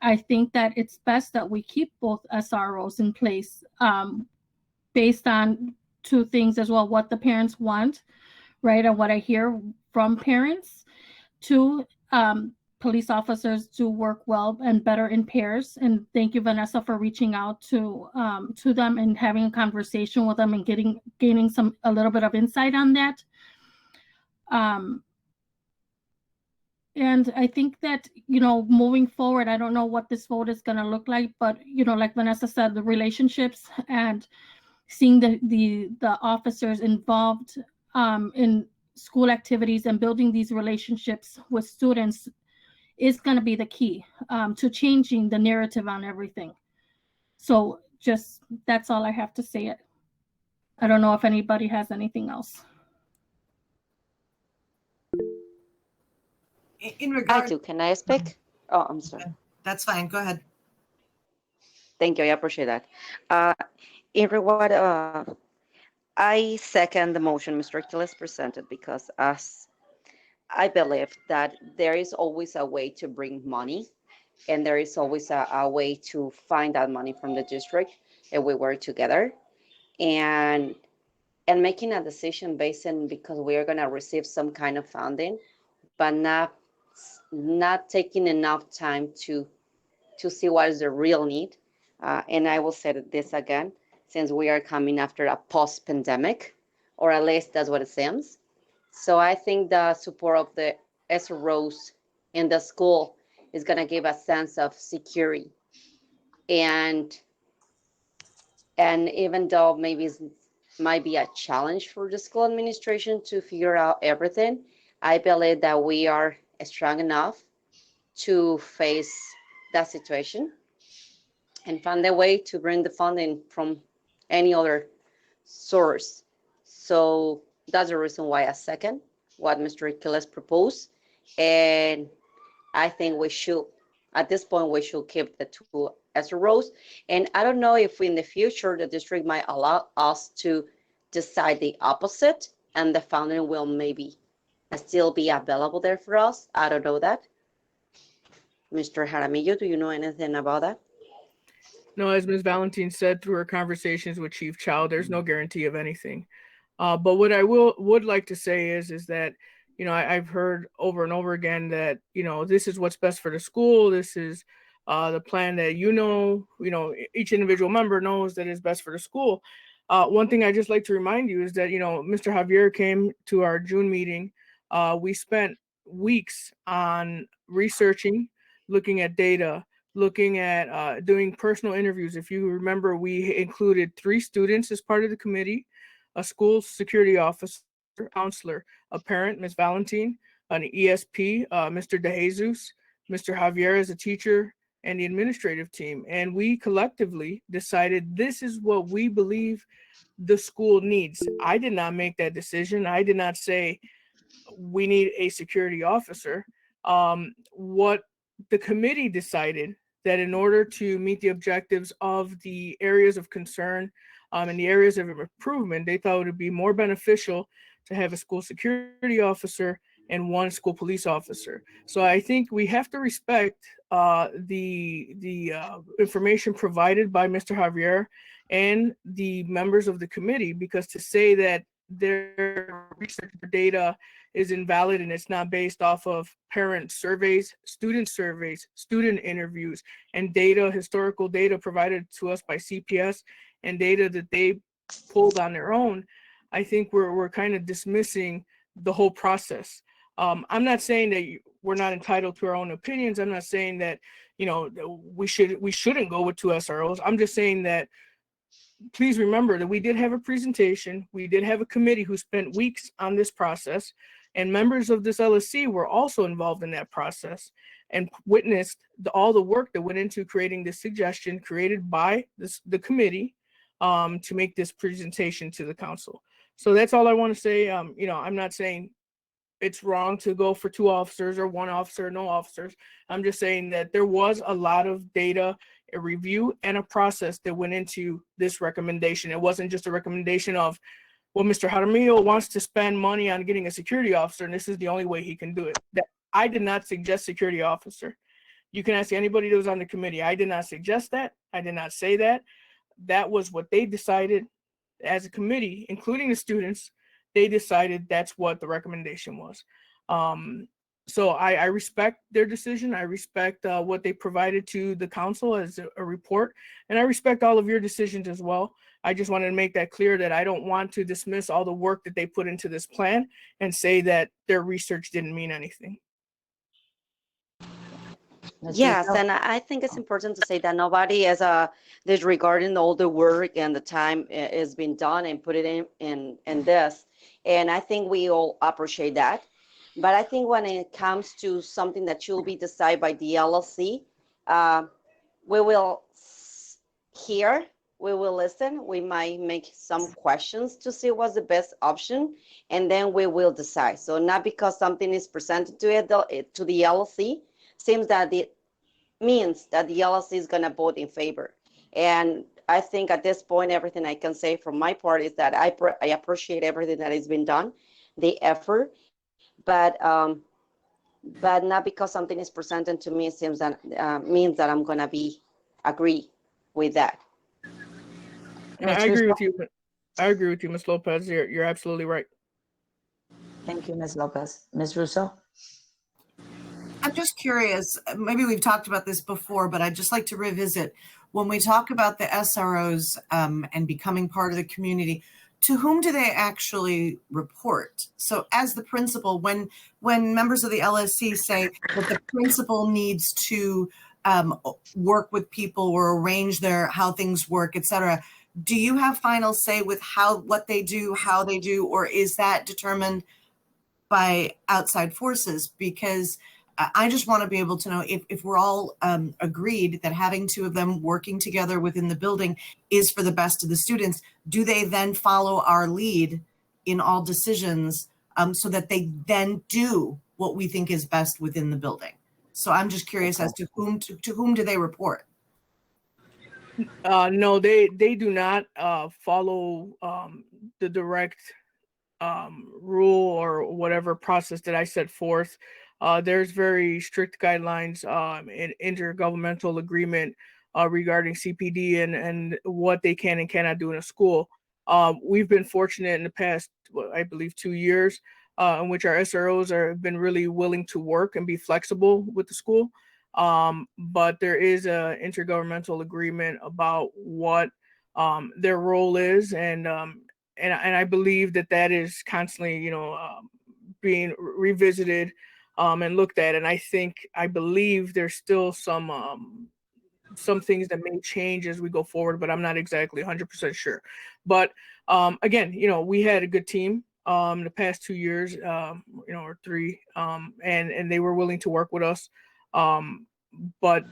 I think that it's best that we keep both SROs in place based on 2 things as well: what the parents want, right, and what I hear from parents. 2, police officers do work well and better in pairs. And thank you, Vanessa, for reaching out to them and having a conversation with them and gaining a little bit of insight on that. And I think that, moving forward, I don't know what this vote is going to look like, but, like Vanessa said, the relationships and seeing the officers involved in school activities and building these relationships with students is going to be the key to changing the narrative on everything. So that's all I have to say. I don't know if anybody has anything else. In regard, I do. Can I speak? Oh, I'm sorry. That's fine. Go ahead. Thank you. I appreciate that. In regard, I second the motion Mr. Achilles presented, because as I believe that there is always a way to bring money, and there is always a way to find that money from the district if we work together, and making a decision based on because we are going to receive some kind of funding, but not taking enough time to see what is the real need. And I will say this again, since we are coming after a post-pandemic, or at least that's what it seems. So I think the support of the SROs in the school is going to give a sense of security. And even though maybe it might be a challenge for the school administration to figure out everything, I believe that we are strong enough to face that situation and find a way to bring the funding from any other source. So that's the reason why I second what Mr. Quiles proposed. And I think we should, at this point, we should keep the two SROs. And I don't know if in the future the district might allow us to decide the opposite and the funding will maybe still be available there for us. I don't know that. Mr. Jaramillo, do you know anything about that? No, as Ms. Valentine said through her conversations with Chief Chow, there's no guarantee of anything. But what I would like to say is that, you know, I've heard over and over again that, you know, this is what's best for the school. This is the plan that, you know, each individual member knows that is best for the school. One thing I just like to remind you is that, you know, Mr. Javier came to our June meeting. We spent weeks on researching, looking at data, looking at doing personal interviews. If you remember, we included 3 students as part of the committee, a school security officer, counselor, a parent, Ms. Valentine, an ESP, Mr. DeJesus, Mr. Javier as a teacher, and the administrative team. And we collectively decided this is what we believe the school needs. I did not make that decision. I did not say we need a security officer. What the committee decided that in order to meet the objectives of the areas of concern and the areas of improvement, they thought it would be more beneficial to have a school security officer and 1 school police officer. So I think we have to respect the information provided by Mr. Javier and the members of the committee, because to say that their research data is invalid and it's not based off of parent surveys, student interviews, and data, historical data provided to us by CPS and data that they pulled on their own, I think we're kind of dismissing the whole process. I'm not saying that we're not entitled to our own opinions. I'm not saying that, you know, we shouldn't go with 2 SROs. I'm just saying that please remember that we did have a presentation. We did have a committee who spent weeks on this process, and members of this LSC were also involved in that process and witnessed all the work that went into creating this suggestion created by the committee to make this presentation to the council. So that's all I want to say. You know, I'm not saying it's wrong to go for 2 officers or 1 officer, no officers. I'm just saying that there was a lot of data, a review, and a process that went into this recommendation. It wasn't just a recommendation of, well, Mr. Jaramillo wants to spend money on getting a security officer, and this is the only way he can do it. That I did not suggest security officer. You can ask anybody that was on the committee. I did not suggest that. I did not say that. That was what they decided as a committee, including the students. They decided that's what the recommendation was. So I respect their decision. I respect what they provided to the council as a report, and I respect all of your decisions as well. I just wanted to make that clear that I don't want to dismiss all the work that they put into this plan and say that their research didn't mean anything. Yes, and I think it's important to say that nobody is disregarding all the work and the time has been done and put it in this. And I think we all appreciate that. But I think when it comes to something that should be decided by the LLC, we will hear, we will listen, we might make some questions to see what's the best option, and then we will decide. So not because something is presented to the LLC, seems that it means that the LLC is going to vote in favor. And I think at this point, everything I can say from my part is that I appreciate everything that has been done, the effort, but not because something is presented to me, it seems that means that I'm going to agree with that. I agree with you. I agree with you, Ms. Lopez. You're absolutely right. Thank you, Ms. Lopez. Ms. Russo? I'm just curious, maybe we've talked about this before, but I'd just like to revisit. When we talk about the SROs and becoming part of the community, to whom do they actually report? So as the principal, when members of the LSC say that the principal needs to work with people or arrange how things work, et cetera, do you have final say with what they do, how they do, or is that determined by outside forces? Because I just want to be able to know if we're all agreed that having two of them working together within the building is for the best of the students, do they then follow our lead in all decisions so that they then do what we think is best within the building? So I'm just curious as to whom do they report? No, they do not follow the direct rule or whatever process that I set forth. There's very strict guidelines in intergovernmental agreement regarding CPD and what they can and cannot do in a school. We've been fortunate in the past, I believe, 2 years in which our SROs have been really willing to work and be flexible with the school. But there is an intergovernmental agreement about what their role is, and I believe that is constantly, being revisited and looked at. And I believe there's still some things that may change as we go forward, but I'm not exactly 100% sure. But again, we had a good team the past 2 years, or 3, and they were willing to work with us. But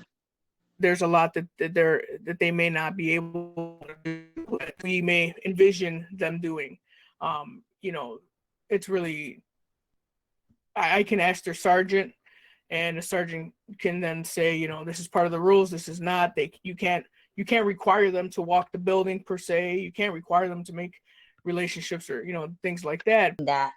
there's a lot that they may not be able to do. We may envision them doing. It's really, I can ask their sergeant, and the sergeant can then say, this is part of the rules. This is not. You can't require them to walk the building per se. You can't require them to make relationships or things like that. That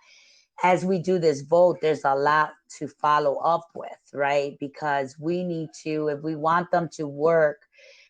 as we do this vote, there's a lot to follow up with, right? Because we need to, if we want them to work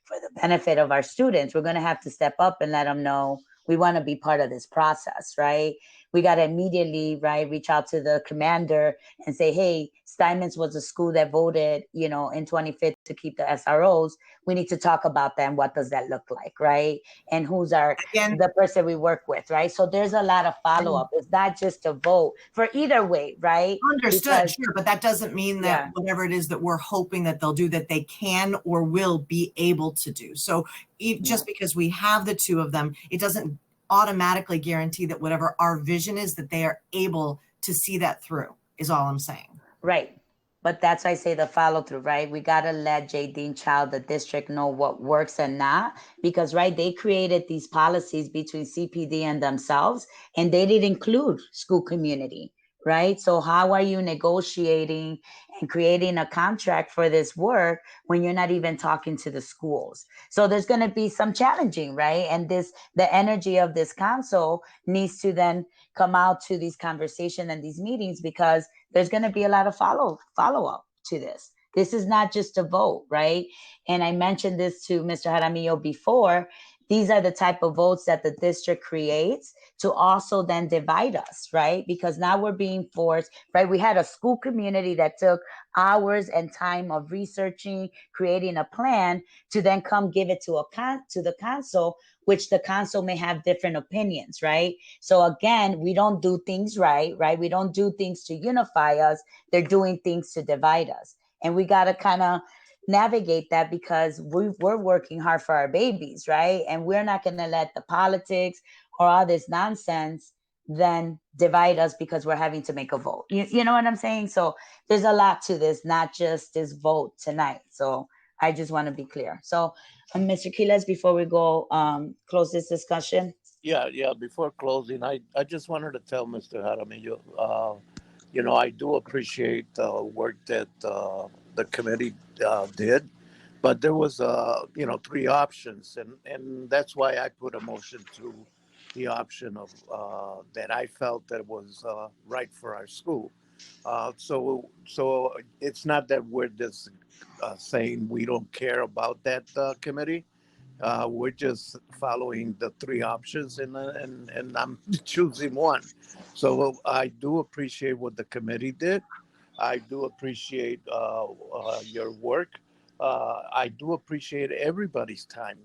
for the benefit of our students, we're going to have to step up and let them know we want to be part of this process, right? We got to immediately, right, reach out to the commander and say, hey, Steinmetz was a school that voted, in 25th to keep the SROs. We need to talk about them. What does that look like, right? And who's the person we work with, right? So there's a lot of follow-up. It's not just a vote for either way, right? Understood, sure, but that doesn't mean that whatever it is that we're hoping that they'll do, that they can or will be able to do. So just because we have the two of them, it doesn't automatically guarantee that whatever our vision is, that they are able to see that through, is all I'm saying. Right. But that's why I say the follow through, right? We got to let J. Dean Child, the district, know what works and not, because, right, they created these policies between CPD and themselves, and they didn't include school community, right? So how are you negotiating and creating a contract for this work when you're not even talking to the schools? So there's going to be some challenging, right? And the energy of this council needs to then come out to these conversations and these meetings, because there's going to be a lot of follow up to this. This is not just a vote, right? And I mentioned this to Mr. Jaramillo before. These are the type of votes that the district creates to also then divide us, right? Because now we're being forced, right? We had a school community that took hours and time of researching, creating a plan to then come give it to the council, which the council may have different opinions, right? So again, we don't do things right? We don't do things to unify us. They're doing things to divide us. And we got to kind of navigate that, because we're working hard for our babies, right? And we're not going to let the politics or all this nonsense then divide us because we're having to make a vote. You know what I'm saying? So there's a lot to this, not just this vote tonight. So I just want to be clear. So Mr. Quiles, before we go close this discussion. Yeah. Before closing, I just wanted to tell Mr. Jaramillo, I do appreciate the work that the committee did, but there was, 3 options, and that's why I put a motion to the option of that I felt that was right for our school. So it's not that we're just saying we don't care about that committee. We're just following the 3 options, and I'm choosing one. So I do appreciate what the committee did. I do appreciate your work. I do appreciate everybody's time.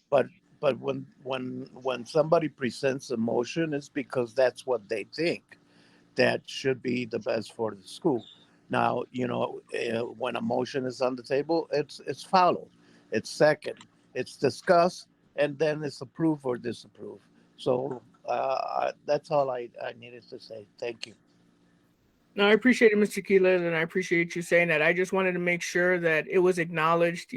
But But when somebody presents a motion, it's because that's what they think that should be the best for the school. Now, when a motion is on the table, it's followed, it's second, it's discussed, and then it's approved or disapproved. So that's all I needed to say. Thank you. No, I appreciate it, Mr. Keelan, and I appreciate you saying that. I just wanted to make sure that it was acknowledged,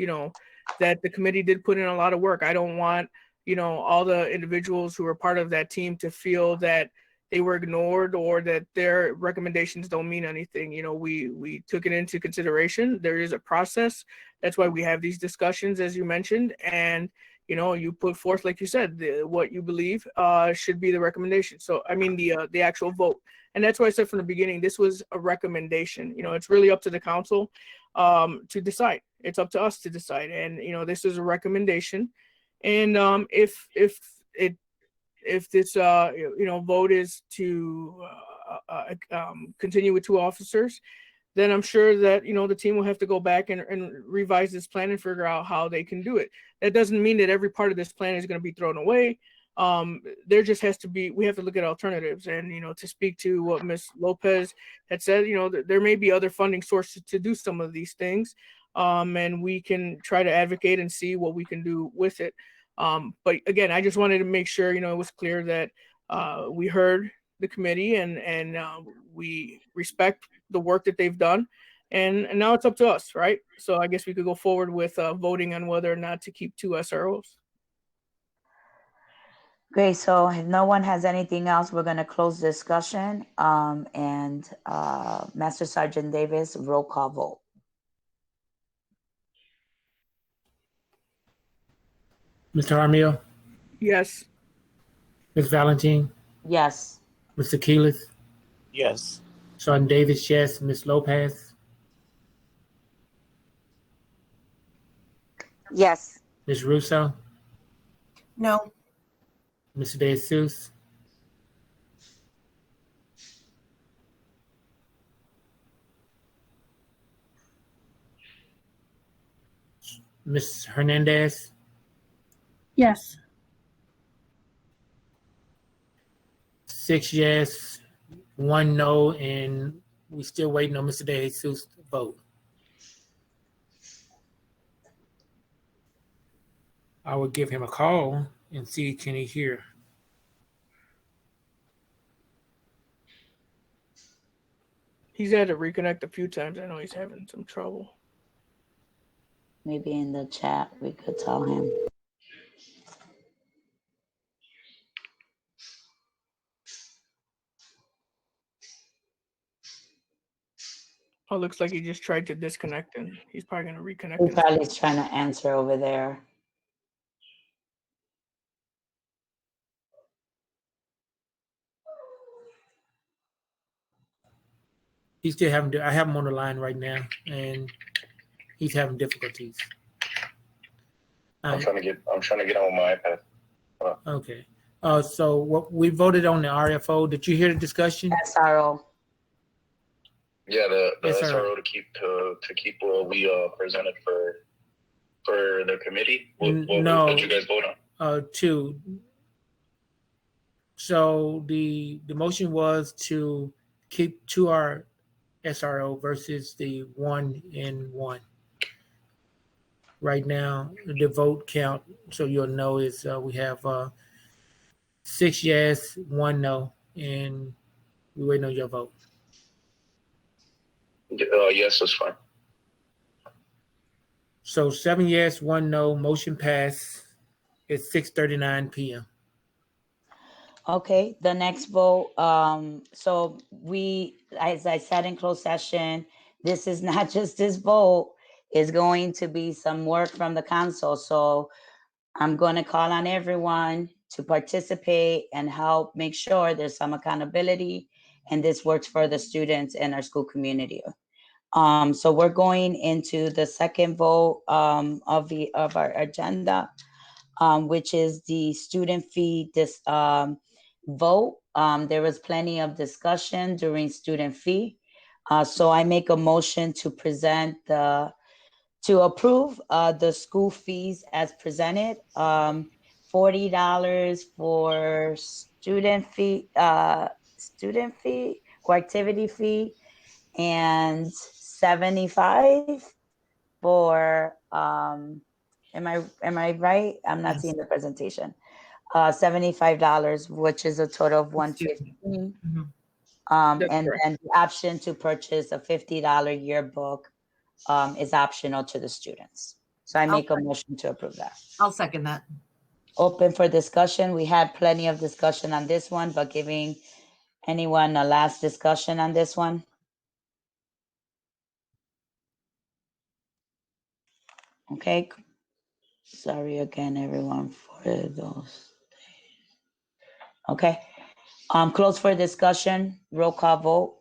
that the committee did put in a lot of work. I don't want, all the individuals who are part of that team to feel that they were ignored or that their recommendations don't mean anything. We took it into consideration. There is a process. That's why we have these discussions, as you mentioned, and you put forth, like you said, what you believe should be the recommendation. So, I mean, the actual vote. And that's why I said from the beginning, this was a recommendation. It's really up to the council to decide. It's up to us to decide. And, this is a recommendation. And if this, vote is to continue with 2 officers, then I'm sure that, the team will have to go back and revise this plan and figure out how they can do it. That doesn't mean that every part of this plan is going to be thrown away. There just has to be, we have to look at alternatives. And, to speak to what Ms. Lopez had said, there may be other funding sources to do some of these things. And we can try to advocate and see what we can do with it. But again, I just wanted to make sure, it was clear that we heard the committee and we respect the work that they've done. And now it's up to us, right? So I guess we could go forward with voting on whether or not to keep 2 SROs. Great. So if no one has anything else, we're going to close discussion. Master Sergeant Davis, roll call vote. Mr. Armio? Yes. Ms. Valentine? Yes. Mr. Keelis? Yes. Sergeant Davis, yes. Ms. Lopez? Yes. Ms. Russo? No. Mr. De Jesus? Ms. Hernandez? Yes. 6 yes, 1 no, and we still waiting on Mr. De Jesus to vote. I will give him a call and see can he hear. He's had to reconnect a few times. I know he's having some trouble. Maybe in the chat we could tell him. Oh, looks like he just tried to disconnect and he's probably going to reconnect. He probably is trying to answer over there. He's still having, I have him on the line right now and he's having difficulties. I'm trying to get on my iPad. Okay. So what we voted on the RFO, did you hear the discussion? SRO. Yeah, the SRO. SRO to keep what we presented for the committee. No. What you guys vote on? 2. So the motion was to keep 2 our SRO versus the 1 and 1. Right now, the vote count, so you'll know, is we have 6 yes, 1 no, and we're waiting on your vote. Yes, that's fine. So 7 yes, 1 no, motion passed. It's 6:39 p.m. Okay, the next vote. So we, as I said in closed session, this is not just this vote. It's going to be some work from the council. So I'm going to call on everyone to participate and help make sure there's some accountability and this works for the students and our school community. So we're going into the second vote of our agenda, which is the student fee vote. There was plenty of discussion during student fee. So I make a motion to approve the school fees as presented $40 for student fee or activity fee, and 75 for am I right? I'm not Yes. seeing the presentation. $75, which is a total of $115. Mhm. That's And correct. then the option to purchase a $50 yearbook is optional to the students. So I make a motion to approve that. I'll second that. Open for discussion. We had plenty of discussion on this one, but giving anyone a last discussion on this one? Okay. Sorry again, everyone, for those. Okay. Close for discussion. Roll call vote.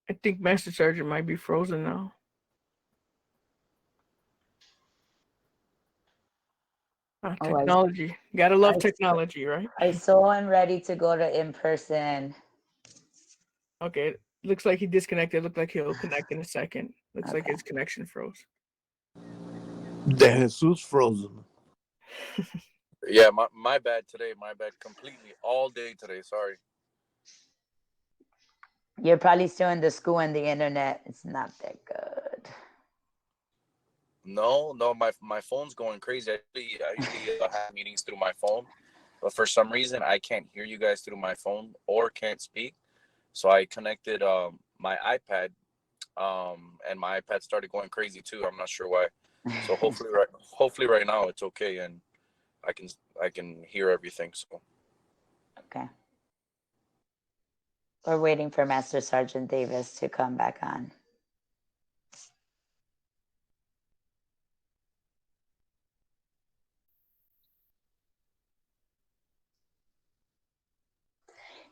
I think Master Sergeant might be frozen now. Oh, Technology. Gotta love technology, right? I saw him ready to go to in person. Okay. Looks like he disconnected. Looked like he'll connect in a second. Looks like Okay. his connection froze. De Jesus frozen. Yeah, my bad today. My bad completely all day today. Sorry. You're probably still in the school and the internet. It's not that good. No, my phone's going crazy. I usually have meetings through my phone, but for some reason I can't hear you guys through my phone or can't speak. So I connected my iPad, and my iPad started going crazy too. I'm not sure why. So hopefully right now it's okay and I can hear everything. So Okay. We're waiting for Master Sergeant Davis to come back on.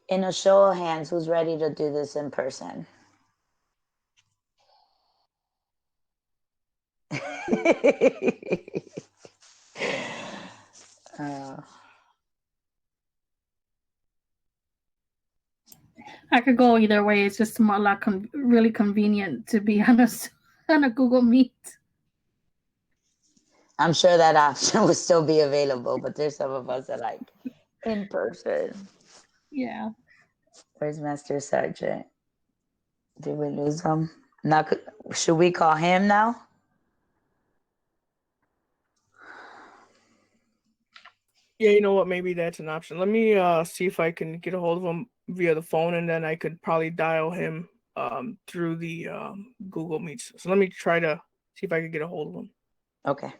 In a show of hands, who's ready to do this in person? I could go either way. It's just more like really convenient to be on a Google Meet. I'm sure that option will still be available, but there's some of us that like in person. Yeah. Where's Master Sergeant? Did we lose him? Now, should we call him now? Yeah, you know what? Maybe that's an option. Let me see if I can get a hold of him via the phone, and then I could probably dial him through the Google Meets. So let me try to see if I can get a hold of him. Okay.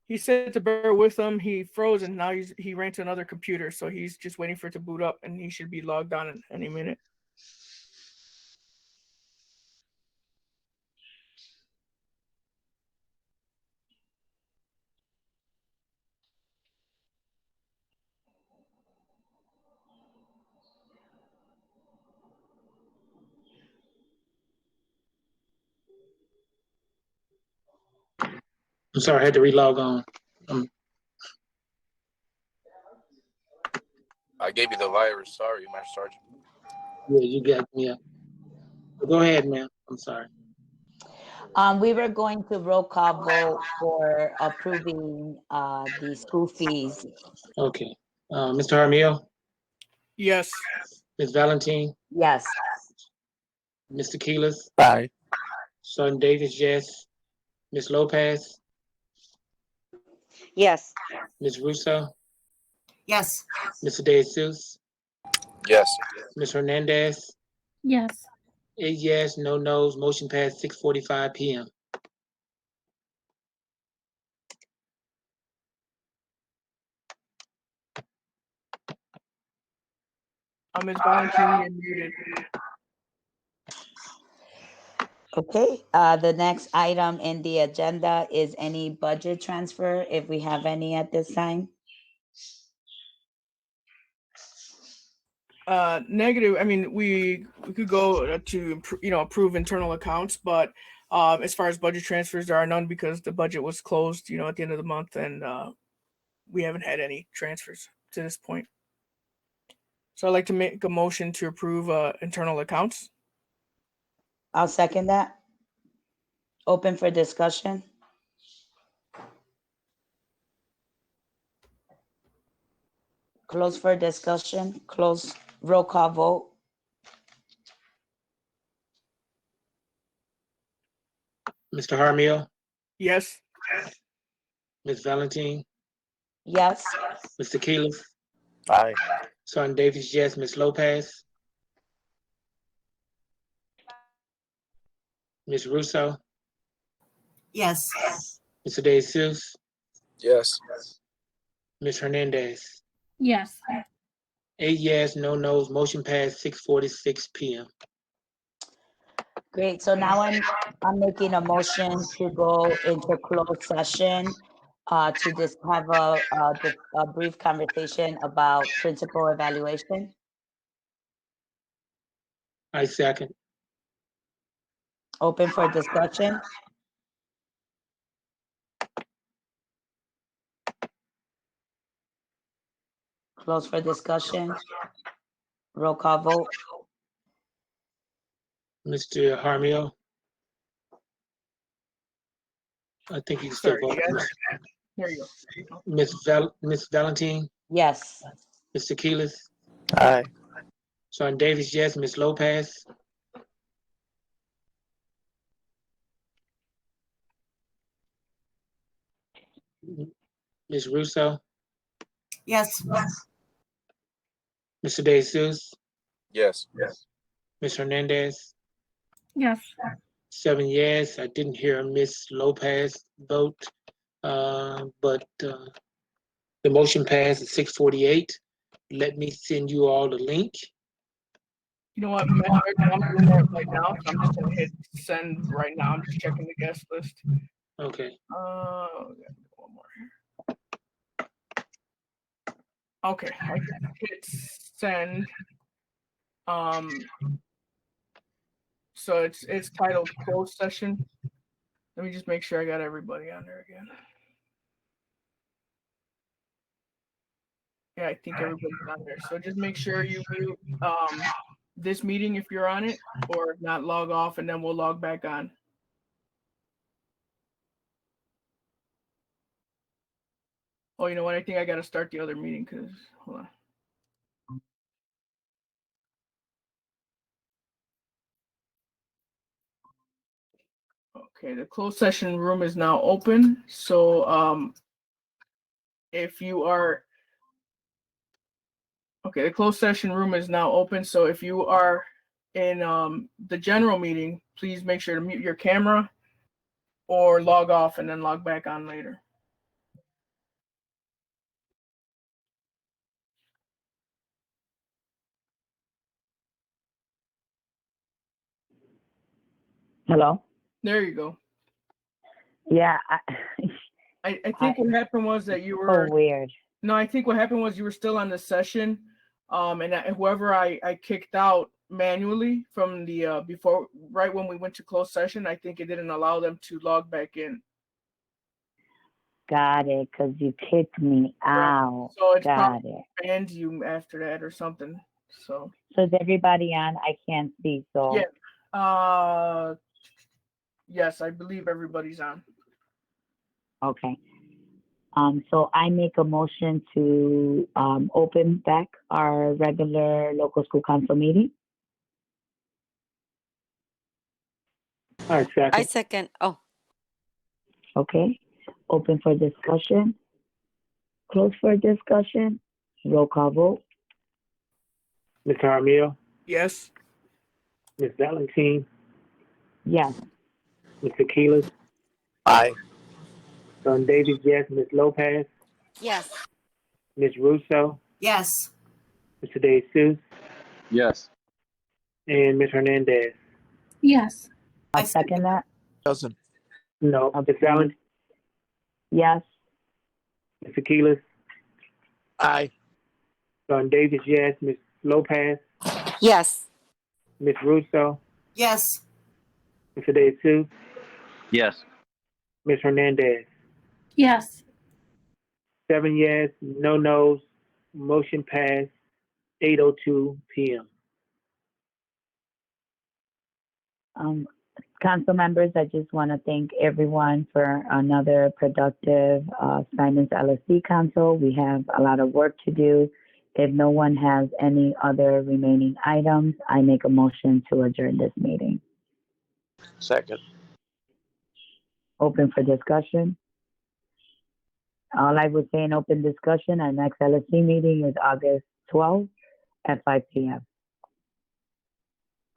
He said to bear with him. He froze, and now he ran to another computer, so he's just waiting for it to boot up, and he should be logged on in any minute. I'm sorry, I had to relog on. I gave you the virus. Sorry, Master Sergeant. Yeah, you got me. Yeah. Go ahead, man. I'm sorry. We were going to roll call vote for approving the school fees. Okay. Mr. Harmil, Yes. Ms. Valentine, Yes. Mr. Keelis, Aye. Sergeant Davis, yes. Ms. Lopez, Yes. Ms. Russo, Yes. Mr. De Jesus, Yes. Ms. Hernandez, Yes. 8 yes, no no's, motion passed 6:45 p.m. Ms. Valentin, you're muted. Okay, the next item in the agenda is any budget transfer, if we have any at this time. Negative. I mean, we could go to approve internal accounts, but as far as budget transfers, there are none because the budget was closed, at the end of the month, and we haven't had any transfers to this point. So I'd like to make a motion to approve internal accounts. I'll second that. Open for discussion. Close for discussion. Close. Roll call vote. Mr. Harmio, Yes. Ms. Valentin, Yes. Mr. Keelis, Aye. Sergeant Davis, yes. Ms. Lopez, Ms. Russo, Yes. Mr. De Jesus, Yes. Ms. Hernandez. Yes. 8 yes, no nos, motion passed, 6:46 p.m. Great. So now I'm making a motion to go into closed session to just have a brief conversation about principal evaluation. I second. Open for discussion. Close for discussion. Roll call vote. Mr. Harmio, I think you can still Sorry, vote. yes. There you go. Ms. Valentin, Yes. Mr. Keelis, Aye. Sergeant Davis, yes. Ms. Lopez, Ms. Russo, Yes. Mr. De Jesus, Yes. Ms. Hernandez. Yes. 7 yes. I didn't hear Ms. Lopez vote, but the motion passed at 6:48. Let me send you all the link. You know what, Matt, I'm doing that right now, so I'm just gonna hit send right now. I'm just checking the guest list. Okay. One more here. Okay, I hit send. So it's titled closed session. Let me just make sure I got everybody on there again. Yeah, I think everybody's on there. So just make sure you mute this meeting if you're on it, or if not, log off and then we'll log back on. Oh, you know what? I think I got to start the other meeting because, hold on. Okay, the closed session room is now open. So if you are, okay, the closed session room is now open. So if you are in the general meeting, please make sure to mute your camera or log off and then log back on later. Hello? There you go. Yeah. I think what happened was that you were weird. No, I think what happened was you were still on the session, and whoever I kicked out manually from the before, right when we went to closed session, I think it didn't allow them to log back in. Got it, because you kicked me out. So it's Got probably it. banned you after that or something. So So is everybody on? I can't see, so. yeah, yes, I believe everybody's on. Okay. So I make a motion to open back our regular local school council meeting. I second. I second. Oh, Okay. Open for discussion. Close for discussion. Roll call vote. Mr. Harmio, Yes. Ms. Valentin, Yes. Mr. Keelis, Aye. Sergeant Davis, yes. Ms. Lopez, yes. Ms. Russo, Yes. Mr. De Jesus, Yes. And Ms. Hernandez. Yes. I'll second that. Doesn't. No. Ms. Valentine. Yes. Mr. Keelis. Aye. Don Davis, yes. Ms. Lopez. Yes. Ms. Russo. Yes. Mr. De Jesus. Yes. Ms. Hernandez. Yes. 7 yes, no no's. Motion passed. 8:02 p.m. Council members, I just want to thank everyone for another productive Steinmetz LSC Council. We have a lot of work to do. If no one has any other remaining items, I make a motion to adjourn this meeting. Second. Open for discussion. All I would say in open discussion, our next LSC meeting is August 12th at 5 p.m.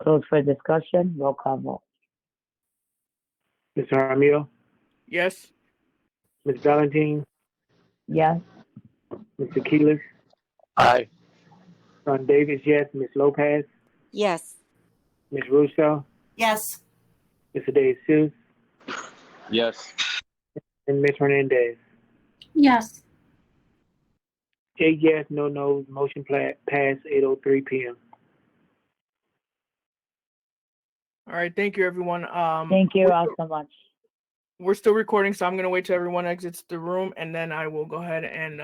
Close for discussion, roll call vote. Ms. Jaramillo. Yes. Ms. Valentine. Yes. Mr. Keelis. Aye. Don Davis, yes. Ms. Lopez. Yes. Ms. Russo. Yes. Mr. De Jesus. Yes. And Ms. Hernandez. Yes. 8 yes, no no's. Motion passed. 8:03 p.m. All right. Thank you, everyone. Thank you all so much. We're still recording, so I'm gonna wait till everyone exits the room, and then I will go ahead and